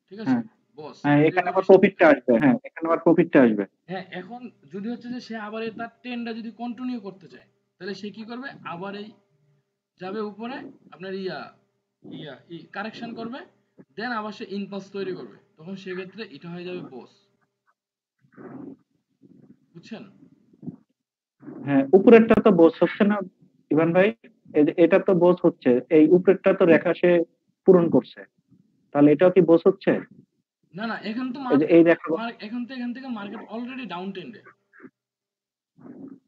ঠিক আছে? হ্যাঁ বস হ্যাঁ মানে এখানে আবার বেশি। প্রফিটটা আসবে, হ্যাঁ এখানে আবার প্রফিটটা আসবে। হ্যাঁ এখন যদি হচ্ছে যে সে আবার তার ট্রেন্ডটা যদি কন্টিনিউ করতে চায়, তাহলে সে কি করবে, আবার এই যাবে উপরে, আপনার ইয়া কারেকশন করবে, দেন আবার সে ইনপালস তৈরি করবে, তখন সেক্ষেত্রে এটা হয়ে যাবে বস, বুঝছেন? হ্যাঁ উপরেরটা তো বোঝ হচ্ছে না ইভান ভাই, এই যে এটা তো বোঝ হচ্ছে, এই উপরেরটা তো রেখা সে পূরণ করছে, তাহলে এটাও কি বোঝ হচ্ছে? না না, এখন তো এই যে এই রেখা, এখান থেকে মার্কেট অলরেডি ডাউন ট্রেন্ডে।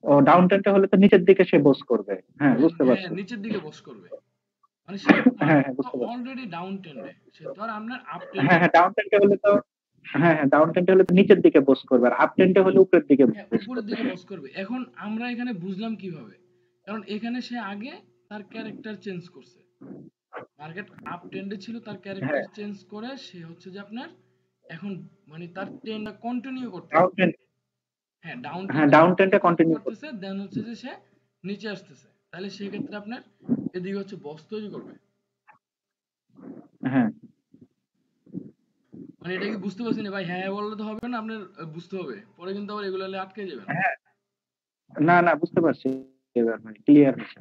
ও ডাউন টেন্টে হলে তো নিচের দিকে সে বোঝ করবে, হ্যাঁ বুঝতে হ্যাঁ পারছি। নিচের দিকে বস করবে, মানে সে হ্যাঁ মার্কেট হ্যাঁ তো বুঝতে পারছি। অলরেডি ডাউন ট্রেন্ডে, সে তো আর আপনার আপ হ্যাঁ ট্রেন্ডে হ্যাঁ নেই। ডাউন টেন্টে হলে তো, হ্যাঁ হ্যাঁ, ডাউন টেন্টে হলে তো নিচের দিকে বস করবে, আর আপ টেন্টে হলে উপরের দিকে হ্যাঁ বস উপরের করবে। দিকে বস করবে। এখন আমরা এখানে বুঝলাম কিভাবে, কারণ এখানে সে আগে তার ক্যারেক্টার চেঞ্জ করছে, মার্কেট আপ ট্রেন্ডে ছিল, তার হ্যাঁ, ক্যারেক্টার চেঞ্জ করে সে হচ্ছে যে আপনার এখন মানে তার ট্রেন্ডটা কন্টিনিউ করতেছে। ডাউন টেন্ট, হ্যাঁ ডাউন হ্যাঁ ট্রেন্ডটা ডাউন টেন্টে কন্টিনিউ কন্টিনিউ করবে। করতেছে, দেন হচ্ছে যে সে নিচে আসতেছে, তাহলে সেক্ষেত্রে আপনার এদিকে হচ্ছে বস তৈরি করবে। হ্যাঁ মানে এটা কি বুঝতে পারছেন ভাই? হ্যাঁ হ্যাঁ বললে তো হবে না, আপনার বুঝতে হবে, পরে কিন্তু আবার এগুলো আটকে যাবেন। হ্যাঁ, না না বুঝতে পারছি, এবার ভাই ক্লিয়ার হচ্ছে।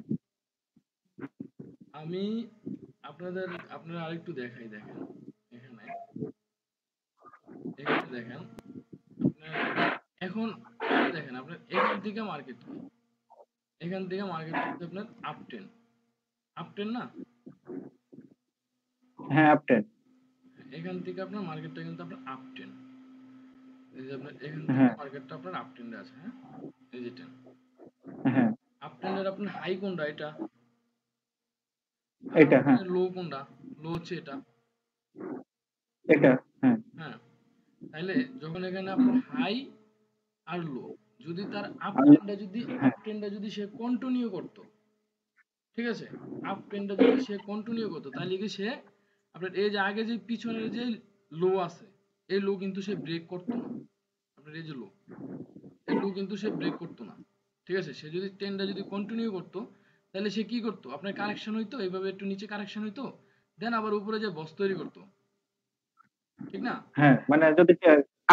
আমি আপনারা আরেকটু দেখাই, দেখেন এখানে, এখানে দেখেন আপনার, এখন দেখেন আপনার এখান থেকে মার্কেট কি, এখান থেকে মার্কেট হচ্ছে আপনার আপ টেন, আপ টেন না, হ্যাঁ আপ টেন্ট। এখান থেকে আপনার মার্কেটটা কিন্তু আপনার আপ টেন, এই যে আপনার এখান থেকে হ্যাঁ মার্কেটটা আপনার আপ টেন্ডে আছে, হ্যাঁ এই যে টেন হ্যাঁ, আপ টেন্ডের আপনার হাই কোনটা এটা, আর এটা হ্যাঁ, আপনার লো কোনটা, লো হচ্ছে এটা, এটা হ্যাঁ হ্যাঁ। তাইলে যখন এখানে আপনার হাই আর লো, যদি তার আপ আর ট্রেন্ডটা যদি হ্যাঁ সে কন্টিনিউ করতো, ঠিক আছে, আপ ট্রেন্ডটা যদি সে কন্টিনিউ করতো, তাহলে কি সে আপনার এই যে আগে যে পিছনের যে লো আছে, এই লো কিন্তু সে ব্রেক করতো না, আপনার এই যে লো, এই লো কিন্তু সে ব্রেক করতো না, ঠিক আছে। সে যদি ট্রেন্ডটা যদি কন্টিনিউ করতো, তাহলে সে কি করতো, আপনার কারেকশন হইতো, এইভাবে একটু নিচে কারেকশন হইতো, দেন আবার উপরে যে বস তৈরি করতো, ঠিক না? হ্যাঁ, মানে যদি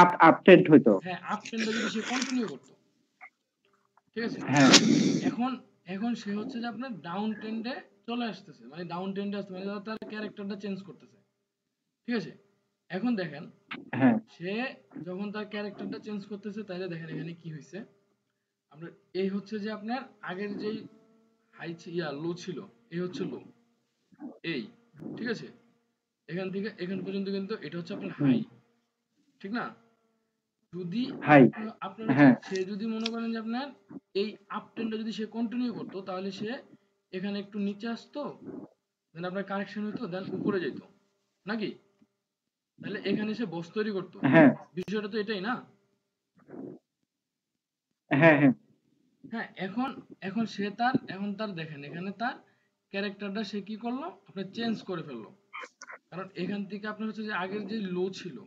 আপ আপ টেন্ট হইতো। হ্যাঁ আপ ট্রেন্ডটা যদি সে কন্টিনিউ করতো, ঠিক আছে। হ্যাঁ এখন এখন সে হচ্ছে যে আপনার ডাউন ট্রেন্ডে চলে আসতেছে, মানে ডাউন ট্রেন্ডে আসছে, মানে তার ক্যারেক্টারটা চেঞ্জ করতেছে, ঠিক আছে। এখন দেখেন হ্যাঁ সে যখন তার ক্যারেক্টারটা চেঞ্জ করতেছে, তাহলে দেখেন এখানে কি হয়েছে, আপনার এই হচ্ছে যে আপনার আগের যেই হাই লো ছিল, এই হচ্ছে লো, এই, ঠিক আছে, এখান থেকে এখান পর্যন্ত কিন্তু এটা হচ্ছে আপনার হুম, হাই, ঠিক না? যদি হাই আপনার হচ্ছে হ্যাঁ সে যদি মনে করেন যে আপনার এই আপ ট্রেন্ডটা যদি সে কন্টিনিউ করতো, তাহলে সে এখানে একটু নিচে আসতো, দেন আপনার কারেকশন হইতো, দেন উপরে যেত নাকি, তাহলে এখানে সে বস তৈরি করতো, হ্যাঁ বিষয়টা তো এটাই না। হ্যাঁ হ্যাঁ হ্যাঁ এখন এখন এখন তার দেখেন এখানে তার ক্যারেক্টারটা সে কি করলো, আপনার চেঞ্জ করে ফেললো, কারণ এখান থেকে আপনার হচ্ছে যে আগের যে লো ছিল,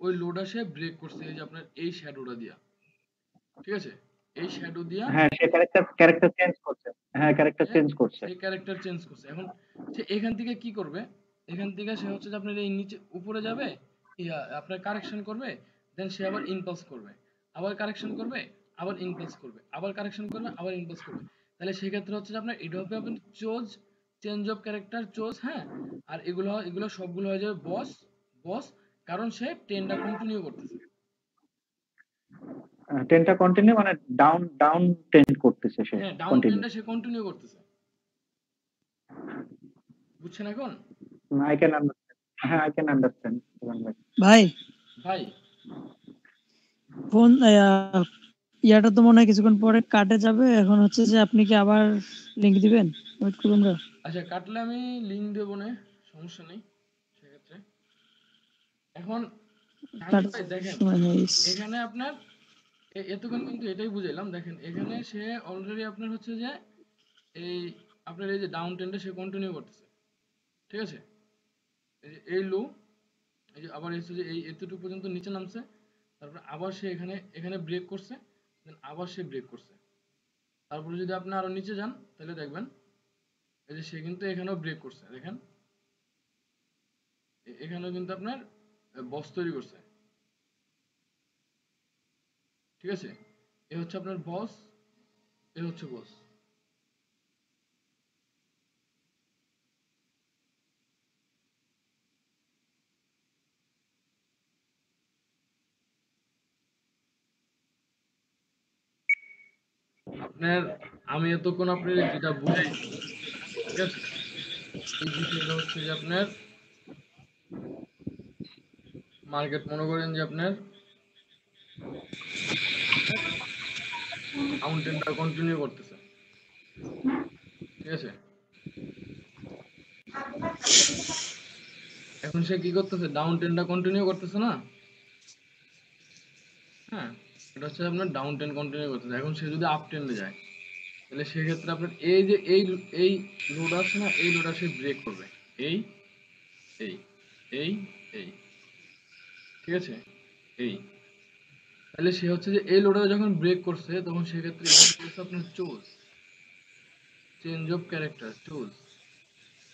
ওই লোটা সে ব্রেক করছে, এই যে আপনার এই শ্যাডোটা দিয়া, ঠিক আছে, এই শ্যাডো দিয়া হ্যাঁ, সে ক্যারেক্টার চেঞ্জ করছে। হ্যাঁ ক্যারেক্টার সে চেঞ্জ করছে। সে ক্যারেক্টার চেঞ্জ করছে। এখন সে এখান থেকে কি করবে, এখান থেকে সে হচ্ছে যে আপনার এই নিচে উপরে যাবে, আপনার কারেকশন করবে, দেন সে আবার ইনপালস করবে, আবার কারেকশন করবে, আবার ইনপালস করবে, আবার কারেকশন করবে, আবার ইনপালস করবে। তাহলে সেক্ষেত্রে হচ্ছে যে আপনার এটা হবে আপনার CHoCH, change of character CHoCH, হ্যাঁ। আর এগুলো এগুলো সবগুলো হয়ে যাবে বস, বস, কারণ সে ট্রেনটা কন্টিনিউ করতেছে। টেনটা কন্টিনিউ মানে ডাউন ডাউন টেন্ট করতেছে সে হ্যাঁ ডাউন কন্টিনিউ। ট্রেনটা সে কন্টিনিউ করতেছে, বুঝছেন এখন? I can understand. হ্যাঁ আই ক্যান আন্ডারস্ট্যান্ড। ভাই ভাই ফোন ইয়াটা তো মনে হয় কিছুক্ষণ পরে কাটে যাবে, এখন হচ্ছে যে আপনি কি আবার লিংক দিবেন? ওয়েট করুন আমরা। আচ্ছা কাটলে আমি লিঙ্ক দেবো না, সমস্যা নেই সেক্ষেত্রে। এখন জাহিদ ভাই দেখেন সময় হয়ে গেছে। এখানে আপনার এতক্ষণ কিন্তু এটাই বুঝাইলাম, দেখেন এখানে সে অলরেডি আপনার হচ্ছে যে এই আপনার এই যে ডাউন ট্রেন্ডে সে কন্টিনিউ করতেছে, ঠিক আছে। এই যে এই লো, এই যে আবার এসে যে এই এতটুকু পর্যন্ত নিচে নামছে, তারপর আবার সে এখানে এখানে ব্রেক করছে, দেন আবার সে ব্রেক করছে, তারপরে যদি আপনি আরো নিচে যান, তাহলে দেখবেন এই যে সে কিন্তু এখানেও ব্রেক করছে, দেখেন এখানেও কিন্তু আপনার বস তৈরি করছে, ঠিক আছে। এ হচ্ছে আপনার বস, এ হচ্ছে বস। আপনার আমি এতক্ষণ আপনার যেটা বুঝাইছি, ঠিক আছে, এই বিষয়টা হচ্ছে যে আপনার মার্কেট মনে করেন যে আপনার মাউন্টেনটা কন্টিনিউ করতেছে, ঠিক আছে। এখন সে কি করতেছে, ডাউন ট্রেন্ডটা কন্টিনিউ করতেছে না? হ্যাঁ, এটা হচ্ছে আপনার ডাউন ট্রেন্ড কন্টিনিউ করতেছে। এখন সে যদি আপ ট্রেন্ডে যায়, তাহলে সেক্ষেত্রে আপনার এই যে এই লোড আছে না, এই লোডটা সে ব্রেক করবে। এই এই এই এই ঠিক আছে, এই তাহলে সে হচ্ছে যে এই লোডটা যখন ব্রেক করছে, তখন সেক্ষেত্রে এটা হচ্ছে আপনার CHoCH, change of character, CHoCH.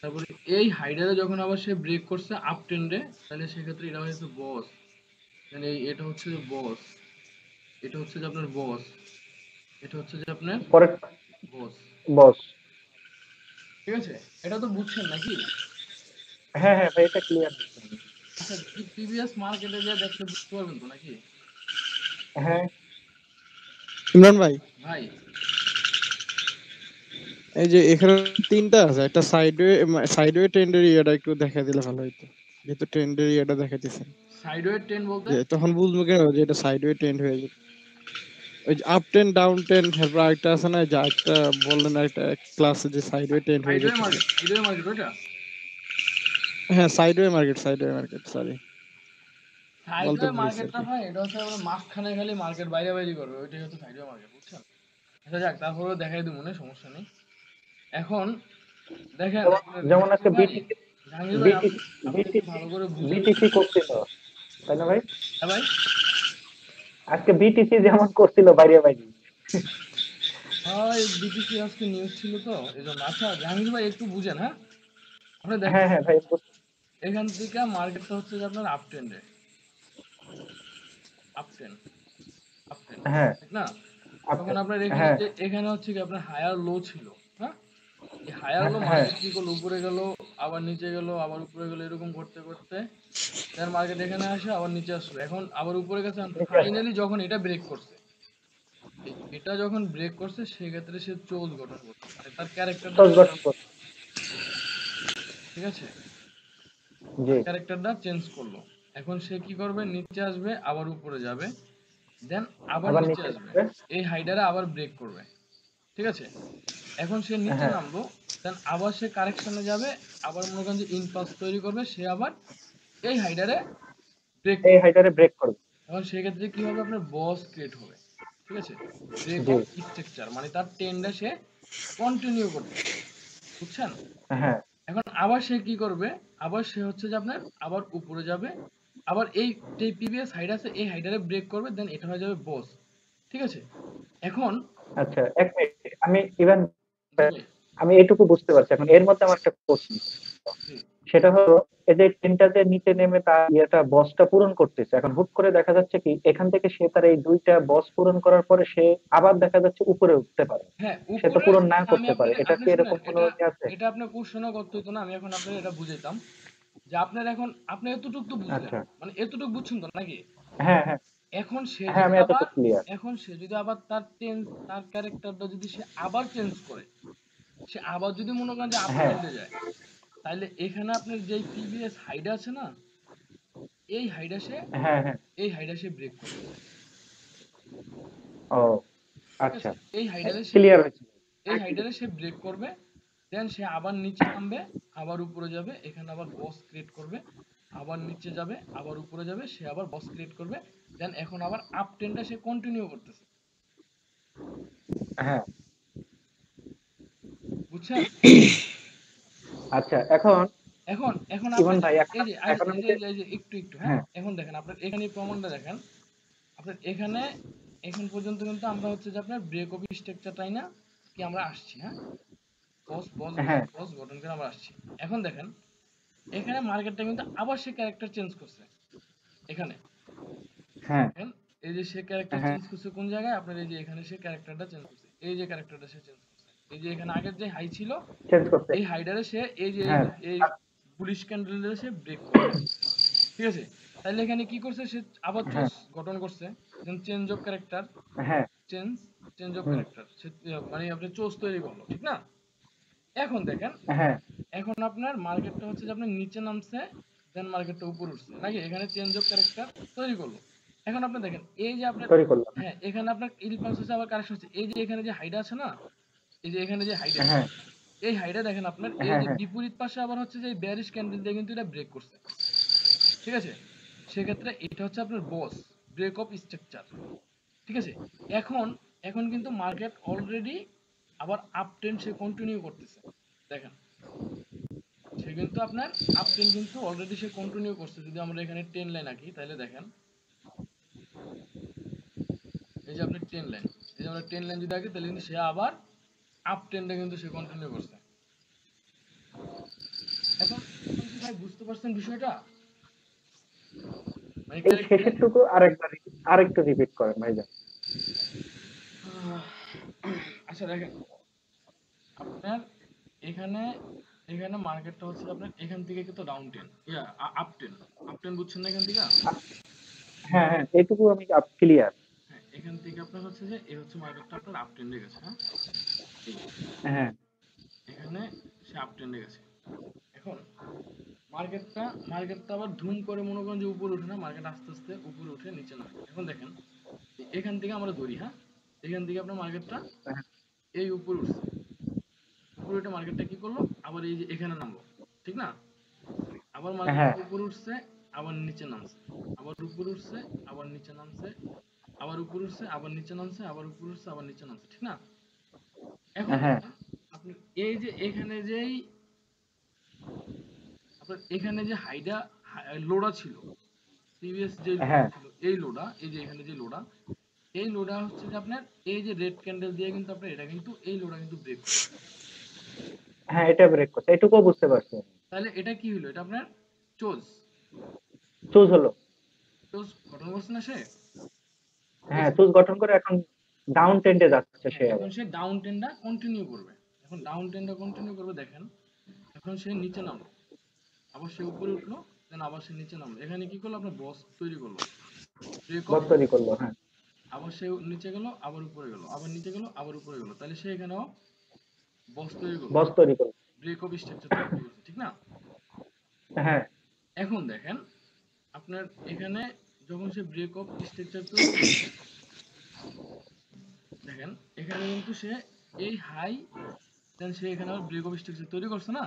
তারপরে এই হাইডারে যখন আবার সে ব্রেক করছে আপ ট্রেন্ডে, তাহলে সেক্ষেত্রে এটা হচ্ছে বস। তাহলে এটা হচ্ছে যে বস, এটা হচ্ছে যে আপনার বস, এটা হচ্ছে যে আপনার পরে বস। বস। ঠিক আছে, এটা তো বুঝছেন নাকি? হ্যাঁ হ্যাঁ ভাই, এটা ক্লিয়ার। আচ্ছা, প্রিভিয়াস মার্কেটে যা দেখলে বুঝতে পারবেন তো নাকি? হ্যাঁ ইমরান ভাই, ভাই এই যে এখানে তিনটা আছে, একটা সাইডওয়ে ট্রেন্ডের ইয়েটা একটু দেখা দিলে ভালো হতো, যেহেতু ট্রেন্ডের ইয়েটা দেখাইতেছে। সাইডওয়ে ট্রেন্ড বলতে যে তখন বুঝবো কেন যে এটা সাইডওয়ে ট্রেন্ড হয়ে যাবে। ওই যে আপ ট্রেন্ড ডাউন ট্রেন্ড, তারপর আরেকটা আছে না, যে একটা বললেন একটা ক্লাসে যে সাইডওয়ে ট্রেন্ড হয়ে সাইডওয়ে যেতেছে। মার্কেট, সাইডওয়ে মার্কেট ওটা হ্যাঁ, সাইডওয়ে মার্কেট, সরি বলতে সাইডওয়ে ভুলেছি আর মার্কেটটা কি। ভাই, এটা হচ্ছে আমরা মাঝখানে খালি মার্কেট বাইরে বাইরে করবে, ওইটাই হচ্ছে সাইডওয়ে মার্কেট, বুঝছেন? আচ্ছা যাক, তারপরেও দেখাই দেবো না, সমস্যা নেই। এখন দেখেন যেমন আপনার যেমন জাহাঙ্গীর আজকে ভাই, বিটিসি জাহাঙ্গীর ভাই বিটিসি আপনি একটু বিটিসি ভালো করে বুঝেন। বিটিসি করছিল, তাই না ভাই? হ্যাঁ ভাই, আজকে বিটিসি যেমন করছিল বাইরে বাইরে। হয় বিটিসি আজকে নিউজ ছিল তো এই জন্য। আচ্ছা জাহাঙ্গীর ভাই একটু বুঝেন, হ্যাঁ আপনি হ্যাঁ দেখেন হ্যাঁ ভাই, এখান থেকে মার্কেটটা হচ্ছে যে আপনার আপ ট্রেন্ডে, আপ ট্রেন্ড, আপ ট্রেন্ড, হ্যাঁ ঠিক না? আচ্ছা, তখন আপনার এখানে হ্যাঁ এখানে হচ্ছে কি আপনার হায়ার লো ছিল, হ্যাঁ? এই হায়ার লো হ্যাঁ মার্কেট কি করলো, উপরে গেল, আবার নিচে গেল, আবার উপরে গেল, এরকম করতে করতে তার মার্কেট এখানে আসে, আবার নিচে আসলো, এখন আবার উপরে গেছে। নিচে আসো। ফাইনালি যখন এটা ব্রেক করছে, এটা যখন ব্রেক করছে, সেক্ষেত্রে সে চোজ গঠন করছে, মানে তার ক্যারেক্টারটা সস চেঞ্জ, গঠন করো। ঠিক আছে, জি। তার ক্যারেক্টারটা চেঞ্জ করলো। এখন সে কি করবে, নিচে আসবে, আবার উপরে যাবে, দেন আবার আবার নিচে নিচে আসবে, আসবে। এই হাইডারে আবার ব্রেক করবে, ঠিক আছে? এখন সে নিচে হ্যাঁ, নামলো, দেন আবার সে কারেকশনে যাবে, আবার মনে করেন যে ইনপাস তৈরি করবে, সে আবার এই হাইডারে ব্রেক এই করবে। হাইটারে ব্রেক করবে। এখন সেক্ষেত্রে কি হবে, আপনার বস ক্রিয়েট হবে, ঠিক আছে, ব্রেক জি। অফ স্ট্রাকচার, মানে তার ট্রেন্ডে সে কন্টিনিউ করতেছে, বুঝছেন? হ্যাঁ এখন আবার সে কি করবে, আবার সে হচ্ছে যে আপনার আবার উপরে যাবে, আবার এই যে প্রিভিয়াস হাইড আছে এই হাইডারে ব্রেক করবে, দেন এটা হয়ে যাবে বস, ঠিক আছে? এখন আচ্ছা, এক মিনিট, আমি ইভেন জি ভাই, আমি এইটুকু বুঝতে পারছি। এখন এর মধ্যে আমার একটা প্রশ্ন, জি সেটা হলো এই যে ট্রেনটা যে নিচে নেমে তার ইয়েটা বসটা পূরণ করতেছে, এখন হুট করে দেখা যাচ্ছে কি এখান থেকে সে তার এই দুইটা বস পূরণ করার পরে সে আবার দেখা যাচ্ছে উপরে উঠতে পারে, হ্যাঁ সে তো উপরে। পূরণ না আচ্ছা আমি করতে পারে, আপনার, এটা আপনি কি শুনেন, এরকম কোনো এটা ইয়ে আছে? এটা আপনার কোশ্চেনও করতে হতো না, আমি এখন আপনার এটা বুঝাইতাম যে আপনার এখন আপনি এতটুকু তো বুঝলেন, আচ্ছা, মানে এতটুকু বুঝছেন তো নাকি? হ্যাঁ হ্যাঁ এখন সে হ্যাঁ, যদি আমি আবার, এতটুকু ক্লিয়ার। এখন সে যদি আবার তার চেঞ্জ, তার ক্যারেক্টারটা যদি সে আবার চেঞ্জ করে, সে আবার যদি মনে করেন যে আপ হ্যাঁ ট্রেন্ডে যায়, তাহলে এখানে আপনার যেই প্রিভিয়াস হাইড আছে না, এই হাইডা সে, হ্যাঁ হ্যাঁ। এই হাইডা সে ব্রেক করবে, ও ঠিক আচ্ছা, আছে? এই হাইডারে সে, ক্লিয়ার হয়েছে। এই হাইডারে সে ব্রেক করবে, দেন সে আবার নিচে নামবে, আবার উপরে যাবে, এখানে আবার বস ক্রিয়েট করবে, আবার নিচে যাবে, আবার উপরে যাবে, সে আবার বস ক্রিয়েট করবে, দেন এখন আবার আপ ট্রেন্ডটা সে কন্টিনিউ করতেছে, হ্যাঁ বুঝছেন? আচ্ছা, এখন এখন এখন ইমন আপনি ভাই, দেখেন, এখন এই যে এখন এই আমি যে যে এই যে একটু একটু, হ্যাঁ হ্যাঁ এখন দেখেন আপনার এখানে প্রমাণটা দেখেন, আপনার এখানে এখন পর্যন্ত কিন্তু আমরা হচ্ছে যে আপনার ব্রেক অফ স্ট্রাকচারটাই না কি আমরা আসছি, হ্যাঁ, বস বস হ্যাঁ বস গঠন করে আমরা আসছি। এখন দেখেন এখানে মার্কেটটা কিন্তু আবার সে ক্যারেক্টার চেঞ্জ করছে, এখানে হ্যাঁ দেখেন, এই যে সে ক্যারেক্টার হ্যাঁ চেঞ্জ করছে কোন জায়গায়, আপনার এই যে এখানে সে ক্যারেক্টারটা চেঞ্জ করছে, এই যে ক্যারেক্টারটা সে চেঞ্জ করছে, এই যে এখানে আগের যে হাই ছিল, চেঞ্জ করতে। এই হাইডারে সে এই যে হ্যাঁ এই বুলিশ ক্যান্ডেলে সে ব্রেক করছে, ঠিক আছে? তাহলে এখানে কি করছে, সে আবার হ্যাঁ চোজ গঠন করছে, দেন চেঞ্জ অফ ক্যারেক্টার, হ্যাঁ change, change of hmm character, সে মানে আপনি চোজ তৈরি করলো, ঠিক না? এখন দেখেন, হ্যাঁ এখন আপনার মার্কেটটা হচ্ছে যে আপনার নিচে নামছে, দেন মার্কেটটা উপরে উঠছে নাকি, এখানে চেঞ্জ অফ ক্যারেক্টার তৈরি করলো। এখন আপনি দেখেন এই যে আপনার, তৈরি করলাম। হ্যাঁ এখানে আপনার ইলপালস হচ্ছে, আবার কারেকশন হচ্ছে, এই যে এখানে যে হাইড আছে না, এই যে এখানে যে হাইড আছে, হ্যাঁ এই হাইটা দেখেন আপনার এই হ্যাঁ যে হ্যাঁ বিপরীত পাশে আবার হচ্ছে যে বেয়ারিশ ক্যান্ডেল দিয়ে কিন্তু এটা ব্রেক করছে, ঠিক আছে। সেক্ষেত্রে এটা হচ্ছে আপনার বস ব্রেক অফ স্ট্রাকচার, ঠিক আছে। এখন এখন কিন্তু মার্কেট অলরেডি আবার আপ ট্রেন্ড সে কন্টিনিউ করতেছে, দেখেন সে কিন্তু আপনার আপ ট্রেন্ড কিন্তু অলরেডি সে কন্টিনিউ করছে। যদি আমরা এখানে 10 লাইন আঁকি তাহলে দেখেন এই যে আপনার 10 লাইন, এই যে আমরা 10 লাইন যদি আঁকি তাহলে কিন্তু সে আবার আপ ট্রেন্ডে কিন্তু সে কন্টিনিউ করছে। এখন এখন কি ভাই বুঝতে পারছেন বিষয়টা? মানে এই ক্যারেক্টার, শেষের টুকু আরেকটু রিপিট করেন ভাইজান। আচ্ছা দেখেন আপনার এখানে এখানে মার্কেটটা হচ্ছে আপনার এখান থেকে কিন্তু ডাউন টেন, ইয়া আপ টেন, আপ টেন বুঝছেন না এখান থেকে? হ্যাঁ হ্যাঁ এইটুকু আমি ক্লিয়ার। হ্যাঁ এখান থেকে আপনার হচ্ছে যে এই হচ্ছে মার্কেটটা আপনার আপ টেন্ডে গেছে, হ্যাঁ এই হ্যাঁ এখানে সে আপ টেন্ডে গেছে। এখন মার্কেটটা মার্কেটটা আবার ধুম করে মনে করেন যে উপরে উঠে না, মার্কেট আস্তে আস্তে উপরে উঠে নিচে নামে। এখন দেখেন এখান থেকে আমরা ধরি, হ্যাঁ এখান থেকে আপনার মার্কেটটা এই উপরে উঠছে, উপরে উঠে মার্কেটটা কি করলো আবার এই যে এখানে নামলো, ঠিক না? আবার হ্যাঁ মার্কেটটা উপরে উঠছে আবার নিচে নামছে, আবার উপরে উঠছে আবার নিচে নামছে, আবার উপরে উঠছে আবার নিচে নামছে, আবার উপরে উঠছে আবার নিচে নামছে, ঠিক না? এখন হ্যাঁ দেখেন আপনি এই যে এখানে যেই আপনার এখানে যে হাইডা লোডা ছিল, প্রিভিয়াস যে লোডা হ্যাঁ ছিল, এই লোডা এই যে এখানে যে লোডা, এই লোডা হচ্ছে যে আপনার এই যে রেড ক্যান্ডেল দিয়ে কিন্তু আপনার এটা কিন্তু এই লোডা কিন্তু ব্রেক করছে। হ্যাঁ এটা ব্রেক করছে, এটুকুও বুঝতে পারছি। তাহলে এটা কি হলো? এটা আপনার চোজ চুজ হলো। চোজ গঠন করছে না সে? ঠিক হ্যাঁ আছে। চুজ গঠন করে এখন ডাউন ট্রেন্ডে যাচ্ছে হ্যাঁ সে এখন আবার। সে ডাউন ট্রেন্ডটা কন্টিনিউ করবে, এখন ডাউন ট্রেন্ডটা কন্টিনিউ করবে। দেখেন এখন সে নিচে নামলো, আবার সে উপরে উঠলো, দেন আবার সে নিচে নামলো। এখানে কি করলো? আপনার বস তৈরি করলো, ব্রেক অফ। বস তৈরি করলো। হ্যাঁ আবার সে নিচে গেল আবার উপরে গেল, আবার নিচে গেল আবার উপরে গেল, তাহলে সে এখানেও বস তৈরি করলো, বস তৈরি করলো। ব্রেক অফ স্ট্রাকচার তৈরি করছে, ঠিক না? হ্যাঁ এখন দেখেন আপনার এখানে যখন সে ব্রেক অফ স্ট্রাকচার তৈরি করছে, দেখেন এখানে কিন্তু সে এই হাই, দেন সে এখানে আবার ব্রেক অফ স্ট্রাকচার তৈরি করছে না।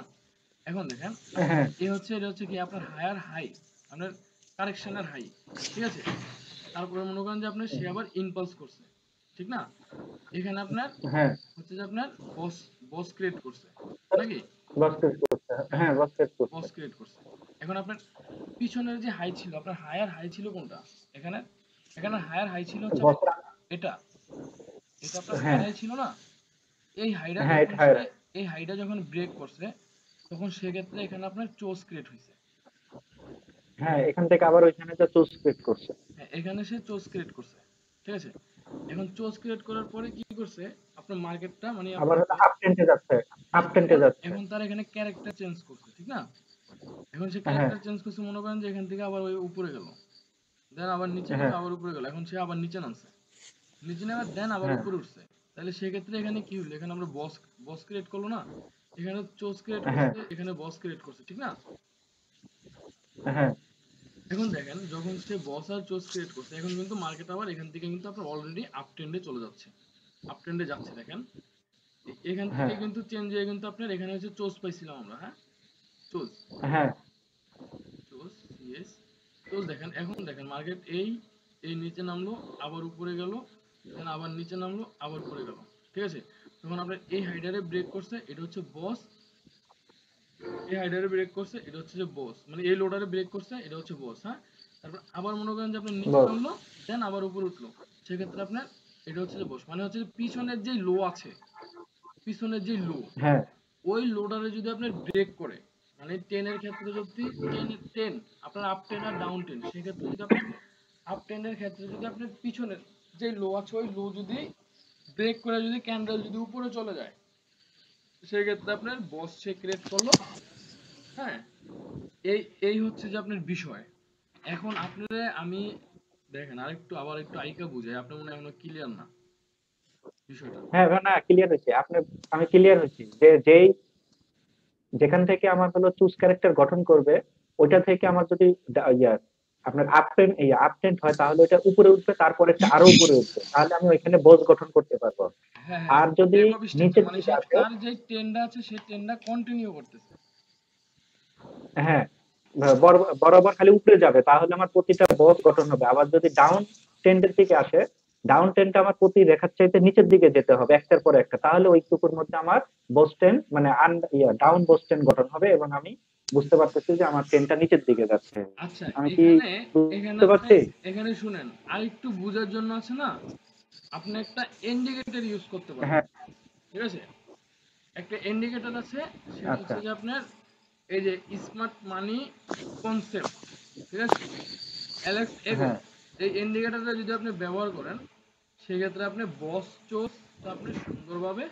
এখন দেখেন হ্যাঁ এটা হচ্ছে কি আপনার হায়ার হাই, আপনার কারেকশনের হাই, ঠিক আছে। তারপরে মনে করেন যে আপনার সে আবার ইম্পালস করছে, ঠিক না? এখানে আপনার হ্যাঁ হচ্ছে যে আপনার বস বস ক্রিয়েট করছে নাকি? বস তৈরি করছে। হ্যাঁ হ্যাঁ বস তৈরি করছে। বস ক্রিয়েট করছে। এখন আপনার পিছনের যে হাই ছিল, আপনার হায়ার হাই ছিল কোনটা? এখানে এখানে হায়ার হাই ছিল হচ্ছে বস। আপনার এটা, এটা আপনার হায়ার হ্যাঁ হাই ছিল না? এই হাইটা হ্যাঁ যখন এটা সে হায়ার। এই হাইটা যখন ব্রেক করছে তখন সেক্ষেত্রে এখানে আপনার চোজ ক্রিয়েট হয়েছে। হ্যাঁ এখান থেকে আবার ওইখানে যে চুজ ক্রিয়েট করছে। হ্যাঁ এখানে সে চোজ ক্রিয়েট করছে, ঠিক আছে। এখন চোজ ক্রিয়েট করার পরে কি করছে আপনার মার্কেটটা, মানে আবার আপনার হলো আপ ট্রেন্ডে যাচ্ছে। আপ হ্যাঁ ট্রেন্ডে এখন যাচ্ছে। এখন তার এখানে ক্যারেক্টার চেঞ্জ করছে, ঠিক না? এখন সে হ্যাঁ ক্যারেক্টার চেঞ্জ করছে, মনে করেন যে এখান থেকে আবার ওই উপরে গেল, দেন আবার নিচে গেল, হ্যাঁ আবার উপরে গেল, এখন সে আবার নিচে নামছে, নিচে নামার দেন আবার হ্যাঁ উপরে উঠছে। তাহলে সেক্ষেত্রে এখানে কি হলো? এখানে আমরা বস বস ক্রিয়েট করলো না, এখানে চোজ ক্রিয়েট হ্যাঁ করছে, এখানে বস ক্রিয়েট করছে, ঠিক না? হ্যাঁ এখন দেখেন যখন সে বস আর চোজ ক্রিয়েট করছে, এখন কিন্তু মার্কেট আবার এখান থেকে কিন্তু আপনার অলরেডি আপ ট্রেন্ডে চলে যাচ্ছে, আপ ট্রেন্ডে যাচ্ছে। দেখেন এখান থেকে হ্যাঁ কিন্তু চেঞ্জ হয়ে কিন্তু আপনার এখানে হচ্ছে চোজ পাইছিলাম আমরা, হ্যাঁ চোজ হ্যাঁ চোজ ইয়েস চোজ। দেখেন এখন দেখেন মার্কেট এই এই নিচে নামলো আবার উপরে গেল, দেন আবার নিচে নামলো আবার উপরে গেল, ঠিক আছে। তখন আপনার এই হাইডারে ব্রেক করছে, এটা হচ্ছে বস, এই হাইডারে ব্রেক করছে, এটা হচ্ছে যে বস, মানে এই লোডারে ব্রেক করছে, এটা হচ্ছে বস, হ্যাঁ। তারপর আবার মনে করেন যে আপনার নিচে বস। নামলো, দেন আবার উপরে উঠলো, সেক্ষেত্রে আপনার এটা হচ্ছে যে বস, মানে হচ্ছে যে পিছনের যে লো আছে, পিছনের যে লো, হ্যাঁ ওই লোডারে যদি আপনার ব্রেক করে, মানে 10 এর ক্ষেত্রে যদি 10 আপনার আপ 10 আর ডাউন 10, সেক্ষেত্রে যদি আপনার আপ 10 এর ক্ষেত্রে যদি আপনার পিছনের যে লো আছে ওই লো যদি ব্রেক করে যদি ক্যান্ডেল যদি উপরে চলে যায়, সেক্ষেত্রে আপনার বস সে ক্রিয়েট করলো, হ্যাঁ। এই এই হচ্ছে যে আপনার বিষয়। এখন আপনারা আমি দেখেন আরেকটু আবার একটু আইকা বুঝাই, আপনার মনে হয় এখনো ক্লিয়ার না বিষয়টা। হ্যাঁ না ক্লিয়ার হয়েছে আপনি। আমি ক্লিয়ার হয়েছি যে যেখান থেকে আমার হলো চুজ ক্যারেক্টার গঠন করবে, ওইটা থেকে আমার যদি আপনার আপ ট্রেন্ড হয়, তাহলে এটা উপরে উঠবে, তারপরে একটা আরো উপরে উঠবে, তাহলে আমি ওইখানে বস গঠন করতে পারবো। হ্যাঁ হ্যাঁ, আর যদি ব্রেক অফ স্ট্রাকচার নিচের মানে দিকে সে আসে, তার যে ট্রেন্ডটা আছে সেই ট্রেন্ডটা কন্টিনিউ করতেছে। হ্যাঁ, বরাবর খালি উপরে যাবে, তাহলে আমার প্রতিটা বস গঠন হবে। আবার যদি ডাউন ট্রেন্ডের দিকে আসে, ডাউন ট্রেন্ডটা আমার প্রতি রেখার চাইতে নিচের দিকে যেতে হবে একটার পর একটা, তাহলে ওইটুকুর মধ্যে আমার বস ট্রেন্ড মানে ডাউন বস ট্রেন্ড গঠন হবে, এবং আমি বুঝতে পারতেছি যে আমার ট্রেন্ডটা নিচের দিকে যাচ্ছে। আচ্ছা, আমি কি এখানে এখানে বুঝতে আপনি পারছি? এখানে শুনেন, আর একটু বোঝার জন্য আছে না, আপনি একটা ইন্ডিকেটর ইউজ করতে পারেন। হ্যাঁ, ঠিক আছে, একটা ইন্ডিকেটর আছে, সেটা আচ্ছা, হচ্ছে যে আপনার এই যে স্মার্ট মানি কনসেপ্ট, ঠিক আছে, অ্যালেক্স এগো। হ্যাঁ, এই ইন্ডিকেটরটা যদি আপনি ব্যবহার করেন, সেক্ষেত্রে আপনি বস চোস আপনি সুন্দরভাবে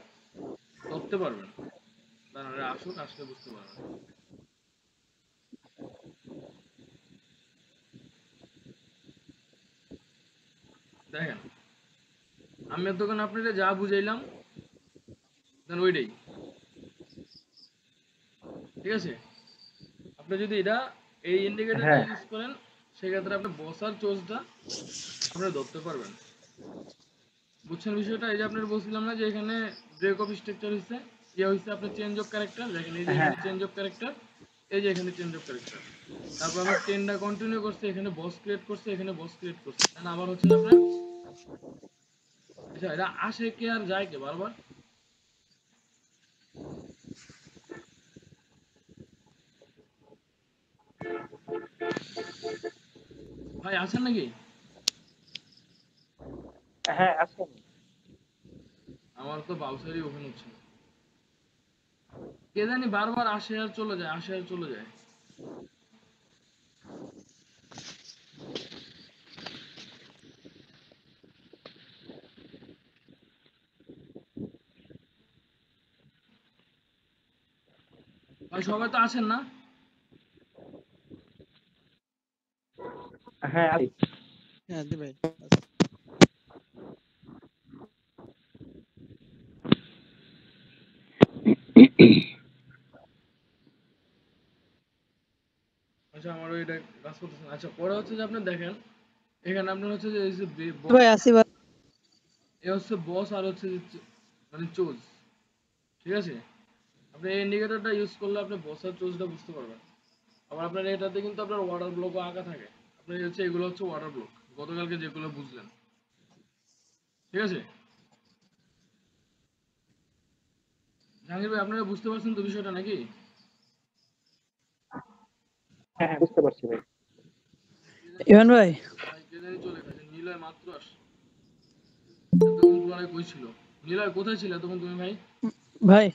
ধরতে পারবেন। দাঁড়ান, আসুন, আসলে বুঝতে পারবেন। দেখেন, আমি এতক্ষণ আপনাকে যা বুঝাইলাম দেন ওইটাই, ঠিক আছে। আপনি যদি এটা এই ইন্ডিকেটরটা হ্যাঁ, ইউজ করেন, সেক্ষেত্রে আপনি বসার চোজটা আপনি ধরতে পারবেন। বুঝছেন বিষয়টা? এই যে আপনার বলছিলাম না যে এখানে ব্রেক অফ স্ট্রাকচার হইছে, ইয়ে হইছে আপনার চেঞ্জ অফ ক্যারেক্টার। দেখেন এই যে হ্যাঁ, এখানে চেঞ্জ অফ ক্যারেক্টার, এই যে এখানে চেঞ্জ অফ ক্যারেক্টার। তারপর আমার ট্রেনটা কন্টিনিউ করছে, এখানে বস ক্রিয়েট করছে, এখানে বস ক্রিয়েট করছে। দেন আবার হচ্ছে যে আপনার, আচ্ছা এটা আসে কে আর যায় কে বারবার? ভাই আছেন নাকি? হ্যাঁ, আছে। আমার তো বাউসারই ওখানে হচ্ছে না। কে জানি বারবার আসে আর চলে যায়, আসে আর চলে যায়। ভাই সবাই তো আছেন না? হ্যাঁ, আছি। হ্যাঁ দি ভাই। আচ্ছা, আমারও এটা কাজ করতেছে না। আচ্ছা, পরে হচ্ছে যে আপনার দেখেন, এখানে আপনার হচ্ছে যে এই যে ভাই আসি ভাই। এ হচ্ছে বস, আর হচ্ছে যে মানে চোজ, ঠিক আছে। আপনি এই ইন্ডিকেটরটা ইউজ করলে আপনি বস আর চোজটা বুঝতে পারবেন। আবার আপনার এটাতে কিন্তু আপনার ওয়াটার ব্লকও আঁকা থাকে। আপনার হচ্ছে এগুলো হচ্ছে ওয়াটার ব্লক, গতকালকে যেগুলো বুঝলেন, ঠিক আছে। জাহাঙ্গীর ভাই, আপনারা বুঝতে পারছেন তো বিষয়টা নাকি? হ্যাঁ, হ্যাঁ, বুঝতে পারছি ভাই। ইভান ভাই, ভাই কে জানি চলে গেছে, নিলয় মাত্র আসছে। এতক্ষণ তোমার কই ছিল? নিলয় কোথায় ছিল তখন তুমি ভাই? ভাই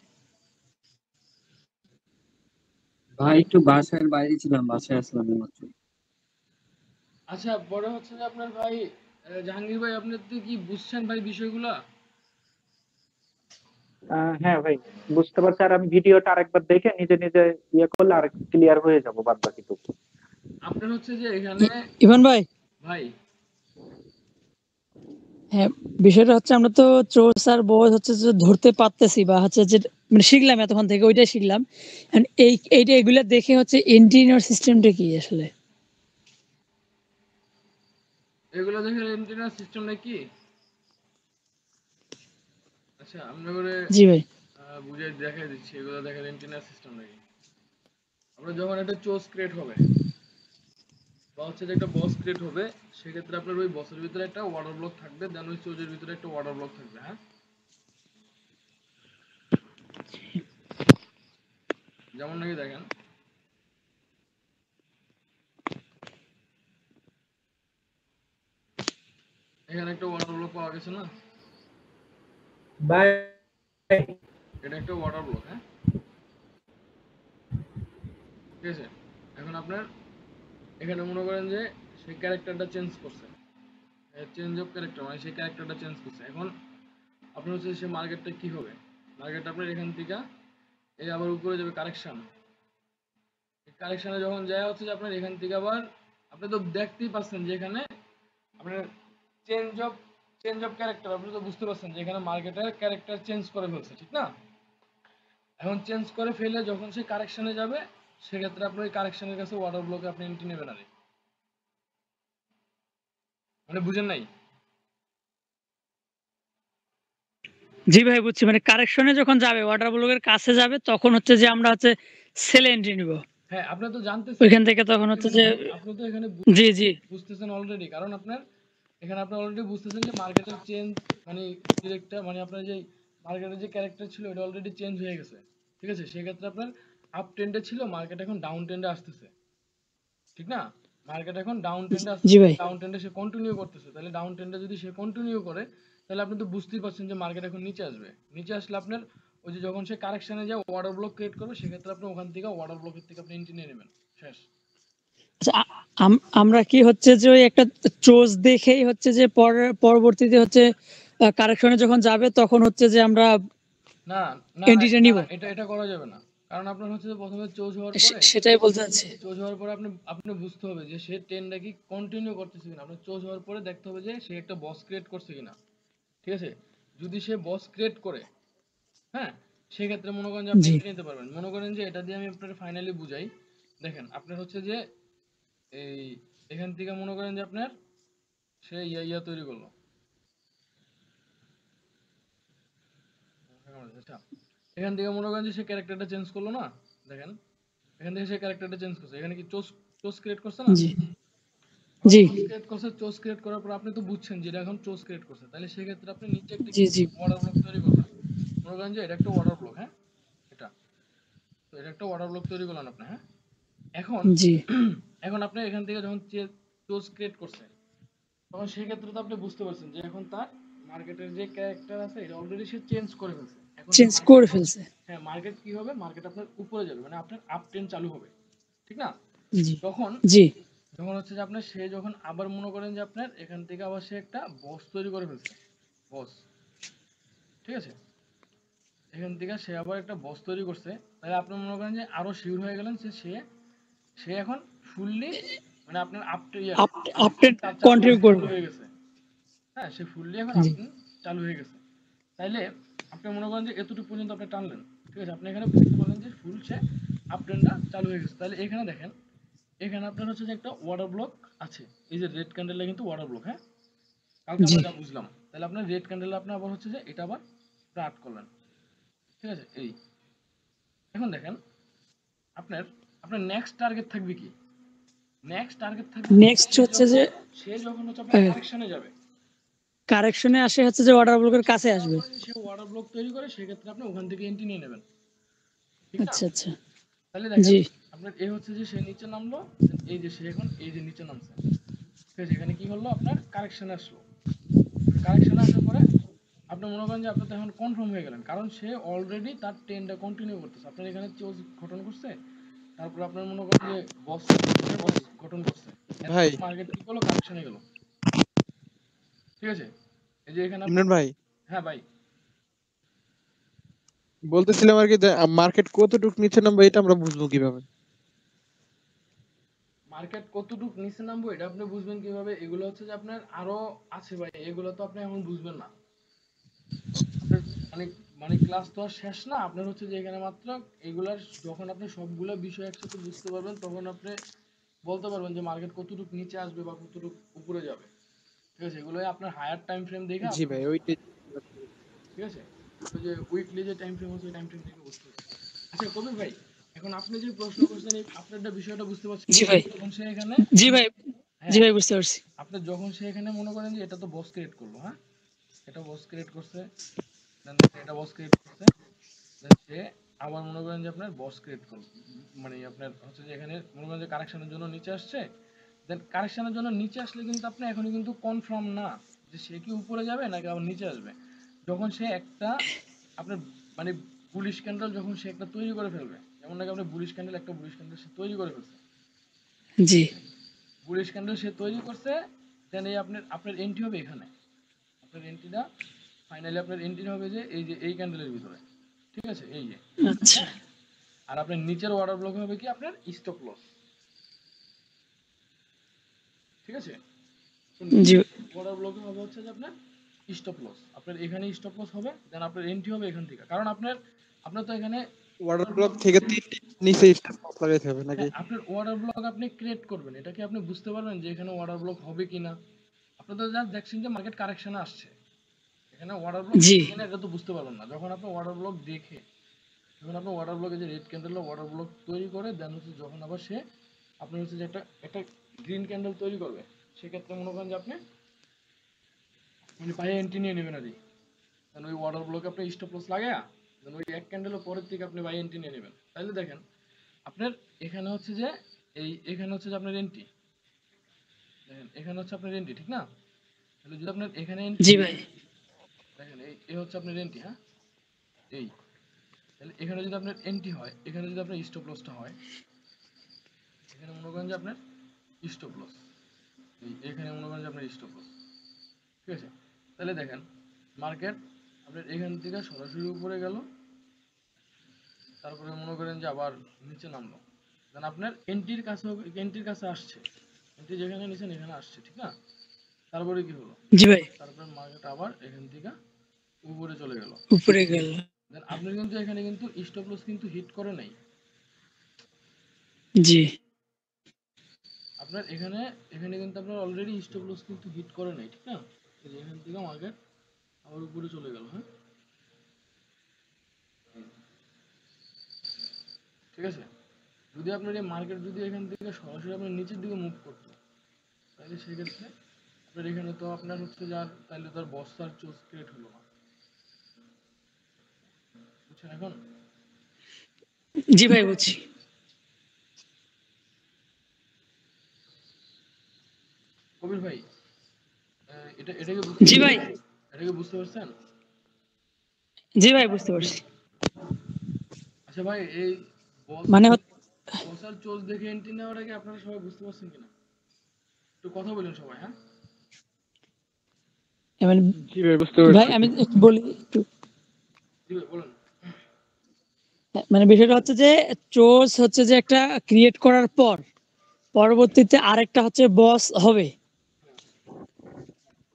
ভাই একটু বাসার বাইরে ছিলাম, বাসায় আসলাম এইমাত্র। আচ্ছা, পরে হচ্ছে যে আপনার ভাই জাহাঙ্গীর ভাই, আপনি তো কি বুঝছেন ভাই বিষয়গুলা? হ্যাঁ ভাই, বুঝতে পারছি। আর আমি ভিডিওটা আরেকবার দেখে নিজে নিজে ইয়ে করলে আর ক্লিয়ার হয়ে যাবো বাদ বাকিটুকু। আপনার হচ্ছে যে এখানে ইভান ভাই, ভাই, হ্যাঁ, বিষয়টা হচ্ছে আমরা তো চোর আর বস হচ্ছে যে ধরতে পারতেছি বা হচ্ছে যে মানে শিখলাম এতক্ষণ থেকে, ওইটাই শিখলাম। And এইটা এগুলা দেখে হচ্ছে এন্ট্রিনার সিস্টেমটা কি আসলে? এগুলো দেখে এন্টিনার সিস্টেমটা কি? আচ্ছা, আমরা করে জি ভাই। বুঝে দেখাই দিচ্ছি এগুলো দেখে এন্টিনার সিস্টেমটা কি। আমরা যখন একটা চোজ ক্রিয়েট হবে বা হচ্ছে যে একটা বস ক্রিয়েট হবে, সেক্ষেত্রে আপনার ওই বসের ভিতরে একটা ওয়াটার ব্লক থাকবে, দেন ওই চোজের ভিতরে একটা ওয়াটার ব্লক থাকবে, হ্যাঁ। যেমন নাকি দেখেন, এখানে একটা ওয়াটার ব্লক পাওয়া গেছে না? ভাই, এটা একটা ওয়াটার ব্লক, হ্যাঁ, ঠিক আছে। এখন আপনার এখানে মনে করেন যে সেই ক্যারেক্টারটা চেঞ্জ করছে, চেঞ্জ অফ ক্যারেক্টার মানে সেই ক্যারেক্টারটা চেঞ্জ করছে। এখন আপনার হচ্ছে সে মার্কেটটা কি হবে, মার্কেটটা আপনার এখান থেকে এই আবার উপরে যাবে কারেকশন। কারেকশনে যখন যায় হচ্ছে যে আপনার এখান থেকে আবার, আপনি তো দেখতেই পাচ্ছেন যে এখানে আপনার চেঞ্জ অফ ক্যারেক্টার, আপনি তো বুঝতে পারছেন যে এখানে মার্কেটের ক্যারেক্টার চেঞ্জ করে ফেলছে, ঠিক না? এখন চেঞ্জ করে ফেলে যখন সে কারেকশনে যাবে, সেক্ষেত্রে আপনার ওই কারেকশনের কাছে ওয়াটার ব্লকে আপনি এন্ট্রি নেবেন না। মানে বুঝেন নাই? জি ভাই বুঝছি, মানে কারেকশনে যখন যাবে ওয়াটার ব্লকের কাছে যাবে তখন হচ্ছে যে আমরা হচ্ছে সেলে এন্ট্রি নিব, হ্যাঁ, আপনি তো জানতেছেন, ওইখান থেকে তখন হচ্ছে যে আপনি তো এখানে জি জি বুঝতেছেন অলরেডি, কারণ আপনার এখানে আপনি অলরেডি বুঝতেছেন যে মার্কেটের চেঞ্জ, মানে ডিরেক্টর, মানে আপনার যে মার্কেটের যে ক্যারেক্টার ছিল এটা অলরেডি চেঞ্জ হয়ে গেছে। ঠিক আছে, সেক্ষেত্রে আপনার আপ ট্রেন্ডে ছিল, মার্কেট এখন ডাউন ট্রেন্ডে আসতেছে, ঠিক না? মার্কেট এখন ডাউন ট্রেন্ডে জি আসতেছে, ভাই ডাউন ট্রেন্ডে সে কন্টিনিউ করতেছে, তাহলে ডাউন ট্রেন্ডে যদি সে কন্টিনিউ করে তাহলে আপনি তো বুঝতেই পারছেন যে মার্কেট এখন নিচে আসবে। নিচে আসলে আপনার ওই যে যখন সে কারেকশনে যায় ওয়াটার ব্লক ক্রিয়েট করবে, সেক্ষেত্রে আপনি ওখান থেকে ওয়াটার ব্লকের থেকে আপনি এন্ট্রি নিয়ে নেবেন, শেষ। আচ্ছা, আমরা কি হচ্ছে যে ওই একটা চোজ দেখেই হচ্ছে যে পরবর্তীতে হচ্ছে কারেকশনে যখন যাবে তখন হচ্ছে যে আমরা না না না এন্ট্রিটা না নিব, না, এটা এটা করা যাবে না, কারণ আপনার হচ্ছে যে প্রথমে চোজ হওয়ার পরে, সেটাই বলতে চাচ্ছি। চোজ হওয়ার পরে আপনি আপনি বুঝতে হবে যে সে ট্রেন্ডটা কি কন্টিনিউ করতেছে কিনা। আপনার চোজ হওয়ার পরে দেখতে হবে যে সে একটা বস ক্রিয়েট করছে কিনা। ঠিক আছে, যদি সে বস ক্রিয়েট করে, হ্যাঁ, সেক্ষেত্রে মনে করেন যে আপনি জি এন্ট্রি নিতে পারবেন। মনে করেন যে এটা দিয়ে আমি আপনার ফাইনালি বুঝাই, দেখেন আপনার হচ্ছে যে এই এখান থেকে মনে করেন যে আপনার সে ইয়া তৈরি করলো, আচ্ছা, এখান থেকে মনে করেন যে সে ক্যারেক্টারটা চেঞ্জ করলো না, দেখেন এখান থেকে সে ক্যারেক্টারটা চেঞ্জ করছে, এখানে কি চোজ চোজ ক্রিয়েট করছে না? জি জি চোজ ক্রিয়েট করছে, চোজ ক্রিয়েট করার পর আপনি তো বুঝছেন যে এটা এখন চোজ ক্রিয়েট করছে, তাহলে সেক্ষেত্রে আপনি নিচে একটা জি জি ওয়াটার ব্লক তৈরি করবেন। মনে করেন যে এটা একটা ওয়াটার ব্লক, হ্যাঁ, এটা তো এটা একটা ওয়াটার ব্লক তৈরি করলেন আপনি, হ্যাঁ। এখন জি এখন আপনি এখান থেকে যখন চোজ ক্রিয়েট করছে, তখন সেক্ষেত্রে তো আপনি বুঝতে পারছেন যে এখন তার মার্কেটের যে ক্যারেক্টার আছে এটা অলরেডি সে চেঞ্জ করে ফেলছে। এখন চেঞ্জ মার্কেট, করে ফেলছে। হ্যাঁ, মার্কেট কি হবে, মার্কেট আপনার উপরে যাবে, মানে আপনার আপ ট্রেন্ড চালু হবে, ঠিক না? জি তখন জি যখন হচ্ছে যে আপনার সে যখন আবার মনে করেন যে আপনার এখান থেকে আবার সে একটা বস তৈরি করে ফেলছে, বস, ঠিক আছে, এখান থেকে সে আবার একটা বস তৈরি করছে, তাহলে আপনি মনে করেন যে আরো শিওর হয়ে গেলেন যে সে সে এখন ফুললি, মানে আপনার আপ আপ আপডেট কন্টিনিউ চালু করবে। হয়ে গেছে, হ্যাঁ, সে ফুললি এখন জি আপনি চালু হয়ে গেছে। তাইলে আপনি মনে করেন যে এতটুকু পর্যন্ত আপনি টানলেন, ঠিক আছে, আপনি এখানে বুঝতে পারলেন যে ফুল সে আপ ট্রেন্ডটা চালু হয়ে গেছে। তাহলে এখানে দেখেন, এখানে আপনার হচ্ছে যে একটা ওয়াটার ব্লক আছে, এই যে রেড ক্যান্ডেলটা কিন্তু ওয়াটার ব্লক, হ্যাঁ, কালকে জি আমরা যা বুঝলাম। তাহলে আপনার রেড ক্যান্ডেল আপনি আবার হচ্ছে যে এটা আবার স্টার্ট করলেন, ঠিক আছে। এই এখন দেখেন আপনার আপনার নেক্সট টার্গেট থাকবে কি? নেক্সট টার্গেট থাকবে হচ্ছে নেক্সট হচ্ছে যে সে যখন হচ্ছে আপনার কারেকশনে যাবে, কারেকশনে আসে হচ্ছে যে ওয়াটার ব্লকের কাছে যাওয়ার আসবে। পরে যে সে ওয়াটার ব্লক তৈরি করে, সেক্ষেত্রে আপনি ওখান থেকে এন্ট্রি নিয়ে নেবেন, ঠিক না? আচ্ছা আচ্ছা তাহলে দেখেন জি আপনার এই হচ্ছে যে সে নিচে নামলো, এই যে সে এখন এই যে নিচে নামছে, ঠিক আছে, এখানে কি হলো, আপনার কারেকশন আসলো। কারেকশন আসার পরে আপনি মনে করেন যে আপনি তো এখন কনফার্ম হয়ে গেলেন, কারণ সে অলরেডি তার ট্রেন্ডটা কন্টিনিউ করতেছে। আপনার এখানে চোজ গঠন করছে, তারপর আপনার মনে করেন যে বস বস গঠন করছে, ভাই মার্কেট কি করলো, কারেকশনে গেল, ঠিক আছে। এই যে এখানে আপনার, ইমরান ভাই হ্যাঁ ভাই, বলতেছিলাম আর কি যে মার্কেট কতটুক নিচে নামবে এটা আমরা বুঝবো কিভাবে? মার্কেট কতটুকু নিচে নামবো এটা আপনি বুঝবেন কিভাবে? এগুলো হচ্ছে যে আপনার আরো আছে ভাই, এগুলো তো আপনি এখন বুঝবেন না। আপনার মানে মানে ক্লাস তো আর শেষ না, আপনার হচ্ছে যে এখানে মাত্র এগুলার যখন আপনি সবগুলো বিষয় একসাথে বুঝতে পারবেন, তখন আপনি বলতে পারবেন যে মার্কেট কতটুকু নিচে আসবে বা কতটুকু উপরে যাবে, ঠিক আছে। এগুলোই আপনার হায়ার টাইম ফ্রেম দেখে জি আপনি ভাই বুঝতে ওইটাই। পারবেন, ঠিক আছে। ওই যে উইকলি যে টাইম ফ্রেম আছে ওই টাইম ফ্রেম দেখে বুঝতে পারবেন। আচ্ছা কবির ভাই, এখন আপনি যে প্রশ্ন করছেন এই আপনারটা বিষয়টা বুঝতে পারছেন জি না? ভাই যখন সে এখানে, জি ভাই জি হ্যাঁ, ভাই বুঝতে পারছি। আপনি যখন সে এখানে মনে করেন যে এটা তো বস ক্রিয়েট করলো, হ্যাঁ, এটা বস ক্রিয়েট করছে, দেন এটা বস ক্রিয়েট করছে, দেন সে আবার মনে করেন যে আপনার বস ক্রিয়েট করলো, মানে আপনার হচ্ছে যে এখানে মনে করেন যে কারেকশনের জন্য নিচে আসছে, দেন কারেকশনের জন্য নিচে আসলে কিন্তু আপনি এখনো কিন্তু কনফার্ম না যে সে কি উপরে যাবে নাকি আবার নিচে আসবে। যখন সে একটা আপনার মানে বুলিশ ক্যান্ডেল যখন সে একটা তৈরি করে ফেলবে, যেমন নাকি আপনার বুলিশ ক্যান্ডেল, একটা বুলিশ ক্যান্ডেল সে তৈরি করে ফেলছে, জি বুলিশ ক্যান্ডেল সে তৈরি করছে, দেন এই আপনার আপনার এন্ট্রি হবে এখানে, আপনার এন্ট্রিটা ফাইনালি আপনার এন্ট্রি হবে যে এই যে এই ক্যান্ডেলের ভিতরে, ঠিক আছে, এই যে, আচ্ছা হ্যাঁ। আর আপনার নিচের অর্ডার ব্লক হবে কি আপনার স্টপ লস, ঠিক আছে। তো জি নিচের অর্ডার ব্লকে হবে হচ্ছে যে আপনার স্টপ লস, আপনার এখানে স্টপ লস হবে, দেন আপনার এন্ট্রি হবে এখান থেকে, কারণ আপনার আপনার তো এখানে ওয়াটার order ব্লক block, থেকে 3টি নিচে স্টার লাগাইতে হবে নাকি? হ্যাঁ, আপনার অর্ডার ব্লক আপনি ক্রিয়েট করবেন, এটা কি আপনি বুঝতে পারবেন যে এখানে অর্ডার ব্লক হবে কিনা? আপনাদের জাস্ট দেখছেন যে মার্কেট কারেকশনে আসছে, এখানে অর্ডার ব্লক জি কিনা এটা তো বুঝতে পারলাম না। যখন আপনি অর্ডার ব্লক দেখে, যখন আপনি অর্ডার ব্লকে যে রেড ক্যান্ডেল অর্ডার ব্লক তৈরি করে দেন হচ্ছে যখন আবার সে আপনার হচ্ছে যে একটা গ্রিন ক্যান্ডেল তৈরি করবে, সেক্ষেত্রে মনে করেন যে আপনি মানে পায়ে এন্ট্রি নিয়ে নেবেন আর কি। দেন ওই অর্ডার ব্লকে আপনি স্টপ লস লাগায়া দেন ওই এক ক্যান্ডেলের পরের থেকে আপনি বাই এন্ট্রি নিয়ে নেবেন। তাহলে দেখেন আপনার এখানে হচ্ছে যে এখানে হচ্ছে যে আপনার এন্ট্রি, দেখেন এখানে হচ্ছে আপনার এন্ট্রি, ঠিক না? তাহলে যদি আপনার এখানে এন্ট্রি, জি ভাই দেখেন এই হচ্ছে আপনার এন্ট্রি, হ্যাঁ এই, তাহলে এখানে যদি আপনার এন্ট্রি হয়, এখানে যদি আপনার স্টপ লসটা হয়, এখানে মনে করেন যে আপনার স্টপ লস, এখানে মনে করেন যে আপনার স্টপ লস, ঠিক আছে? তাহলে দেখেন মার্কেট আপনার এখান থেকে সরাসরি উপরে গেল, তারপরে মনে করেন যে আবার নিচে নামলো, দেন আপনার এন্ট্রির কাছে আসছে, এন্ট্রি যেখানে নিছেন এখানে আসছে, ঠিক না? তারপরে কি হলো, জি ভাই তারপরে মার্কেট আবার এখান থেকে উপরে চলে গেল, উপরে গেল। দেন আপনি কিন্তু এখানে কিন্তু স্টপ লস কিন্তু হিট করে নাই জি আপনার এখানে, এখানে কিন্তু আপনার অলরেডি স্টপ লস কিন্তু হিট করে নাই, ঠিক না? এই যে এখান থেকে মার্কেট আবার উপরে চলে গেল, হ্যাঁ ঠিক আছে? যদি আপনার এই মার্কেট যদি এখান থেকে সরাসরি আপনার নিচের দিকে মুভ করতো, তাহলে সেক্ষেত্রে আপনার এখানে তো আপনার হচ্ছে যার তাহলে তার বস্তার চোজ ক্রিয়েট হলো না, বুঝছেন এখন? জি ভাই বুঝছি। কবির ভাই এটাকে বুঝতে জি পারছেন? ভাই এটাকে বুঝতে পারছেন? জি ভাই বুঝতে পারছি। আচ্ছা ভাই, এই বস মানে বসার চোজ দেখে এন্ট্রি নেওয়ার আগে আপনারা সবাই বুঝতে পারছেন কিনা? একটু কথা বলেন সবাই, হ্যাঁ? মানে জি ভাই বুঝতে ভাই পারছি। আমি একটু বলি একটু, জি ভাই বলেন। মানে বিষয়টা হচ্ছে যে চোজ হচ্ছে যে একটা ক্রিয়েট করার পর পরবর্তীতে আরেকটা হচ্ছে বস হবে।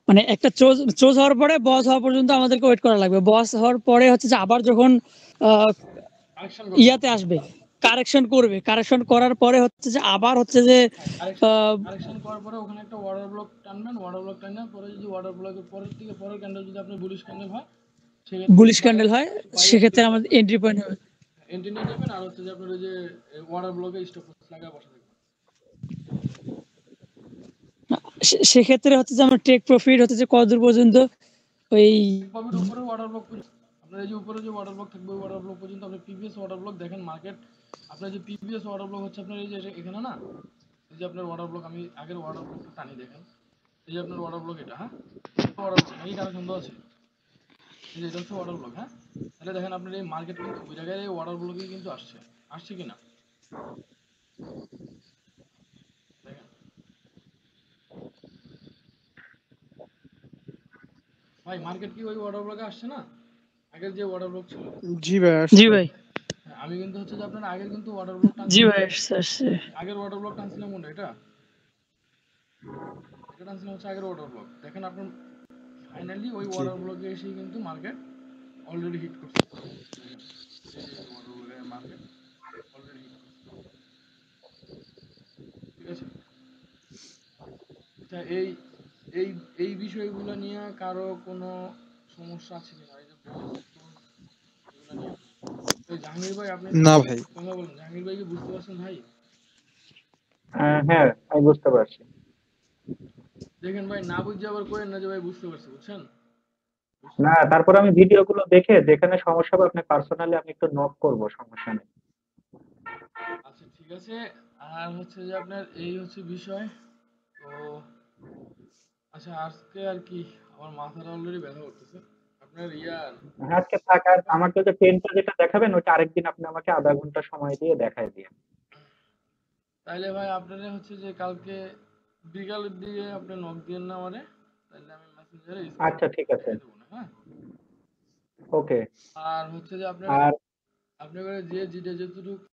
মানে একটা চোজ চোজ হওয়ার পরে বস হওয়া পর্যন্ত আমাদেরকে ওয়েট করা লাগবে। বস হওয়ার পরে হচ্ছে যে আবার যখন আহ, কারেকশন করবে, ইয়াতে আসবে, কারেকশন করবে, কারেকশন করার পরে হচ্ছে যে আবার হচ্ছে যে হ্যাঁ কারেকশন আহ, কারেকশন করার পরে ওখানে একটা ওয়াটার ব্লক টানবেন, ওয়াটার ব্লক টানার পরে যদি ওয়াটার ব্লকের পরের থেকে পরের ক্যান্ডেল যদি আপনার বুলিশ ক্যান্ডেল হয়, সেক্ষেত্রে বুলিশ ক্যান্ডেল হয়, বাই সেক্ষেত্রে আমাদের এন্ট্রি পয়েন্ট হবে। এন্ট্রি নিয়ে নেবেন। আর হচ্ছে যে আপনার ওই যে ওয়াটার ব্লকে স্টপ লস লাগায় বসে থাকবেন। সেক্ষেত্রে হচ্ছে যে আমার টেক প্রফিট হচ্ছে যে কতদূর পর্যন্ত ওই প্রফিট উপরে ওয়াটার ব্লক পর্যন্ত, আপনার এই যে উপরে যে ওয়াটার ব্লক থাকবে ওই ওয়াটার ব্লক পর্যন্ত আপনি প্রিভিয়াস ওয়াটার ব্লক দেখেন মার্কেট, আপনার যে প্রিভিয়াস ওয়াটার ব্লক হচ্ছে আপনার এই যে এখানে না, এই যে আপনার ওয়াটার ব্লক, আমি আগের ওয়াটার ব্লকটা টানি দেখেন, এই যে আপনার ওয়াটার ব্লক এটা, হ্যাঁ ওয়াটার ব্লক নাকি কারো সন্দেহ আছে? এই যে এটা হচ্ছে ওয়াটার ব্লক, হ্যাঁ? তাহলে দেখেন আপনার এই মার্কেট কিন্তু ওই জায়গায় এই ওয়াটার ব্লকেই কিন্তু আসছে, আসছে কিনা দেখেন ভাই, মার্কেট কি ওই ওয়াটার ব্লকে আসছে না আগের যে ওয়াটার ব্লক ছিল? জি ভাই জি আসছে। ভাই হ্যাঁ, আমি কিন্তু হচ্ছে যে আপনার আগের কিন্তু ওয়াটার ব্লক জি টানছিলাম, ভাই আসছে আসছে। আগের ওয়াটার ব্লক টানছিলাম কোনটা, এটা এটা টানছিলাম হচ্ছে আগের ওয়াটার ব্লক। দেখেন আপনার ফাইনালি ওই জি ওয়াটার ব্লকে এসে কিন্তু মার্কেট অলরেডি হিট করছে, দেখেন এই যে ওয়াটার ব্লকে মার্কেট অলরেডি হিট করছে, ঠিক আছে? আচ্ছা এই এই এই বিষয়গুলো নিয়ে কারো কোনো সমস্যা আছে কিনা, এই যে বস টস এগুলো নিয়ে? ওই জাহাঙ্গীর ভাই আপনি একটু না ভাই। কথা বলেন, জাহাঙ্গীর ভাই কি বুঝতে পারছেন ভাই? হ্যাঁ আমি বুঝতে পারছি। দেখেন ভাই, না বুঝে আবার করেন না যে ভাই বুঝতে পারছি, বুঝছেন? না, তারপর আমি ভিডিও গুলো দেখে যেখানে সমস্যা হবে আপনি পার্সোনালি আমি একটু নক করবো, সমস্যা নেই। আচ্ছা ঠিক আছে। আর হচ্ছে যে আপনার এই হচ্ছে বিষয় তো। আচ্ছা আজকে আর কি, আমার মাথাটা অলরেডি ব্যথা করতেছে আপনার ইয়ার। হ্যাঁ, আজকে থাক। আর আমাকে যে পেনটা যেটা দেখাবেন ওইটা আরেকদিন আপনি আমাকে আধা ঘন্টা সময় দিয়ে দেখাই দিয়ে। তাইলে ভাই আপনারা হচ্ছে যে কালকে বিকালের দিকে আপনি নক দিয়েন না আমারে, তাহলে আমি মেসেঞ্জারে স্ক্রিন আচ্ছা ঠিক আছে। দেখে দেবো না, হ্যাঁ? ওকে। আর হচ্ছে যে আপনার আর আপনার যে যেটা যেটুকু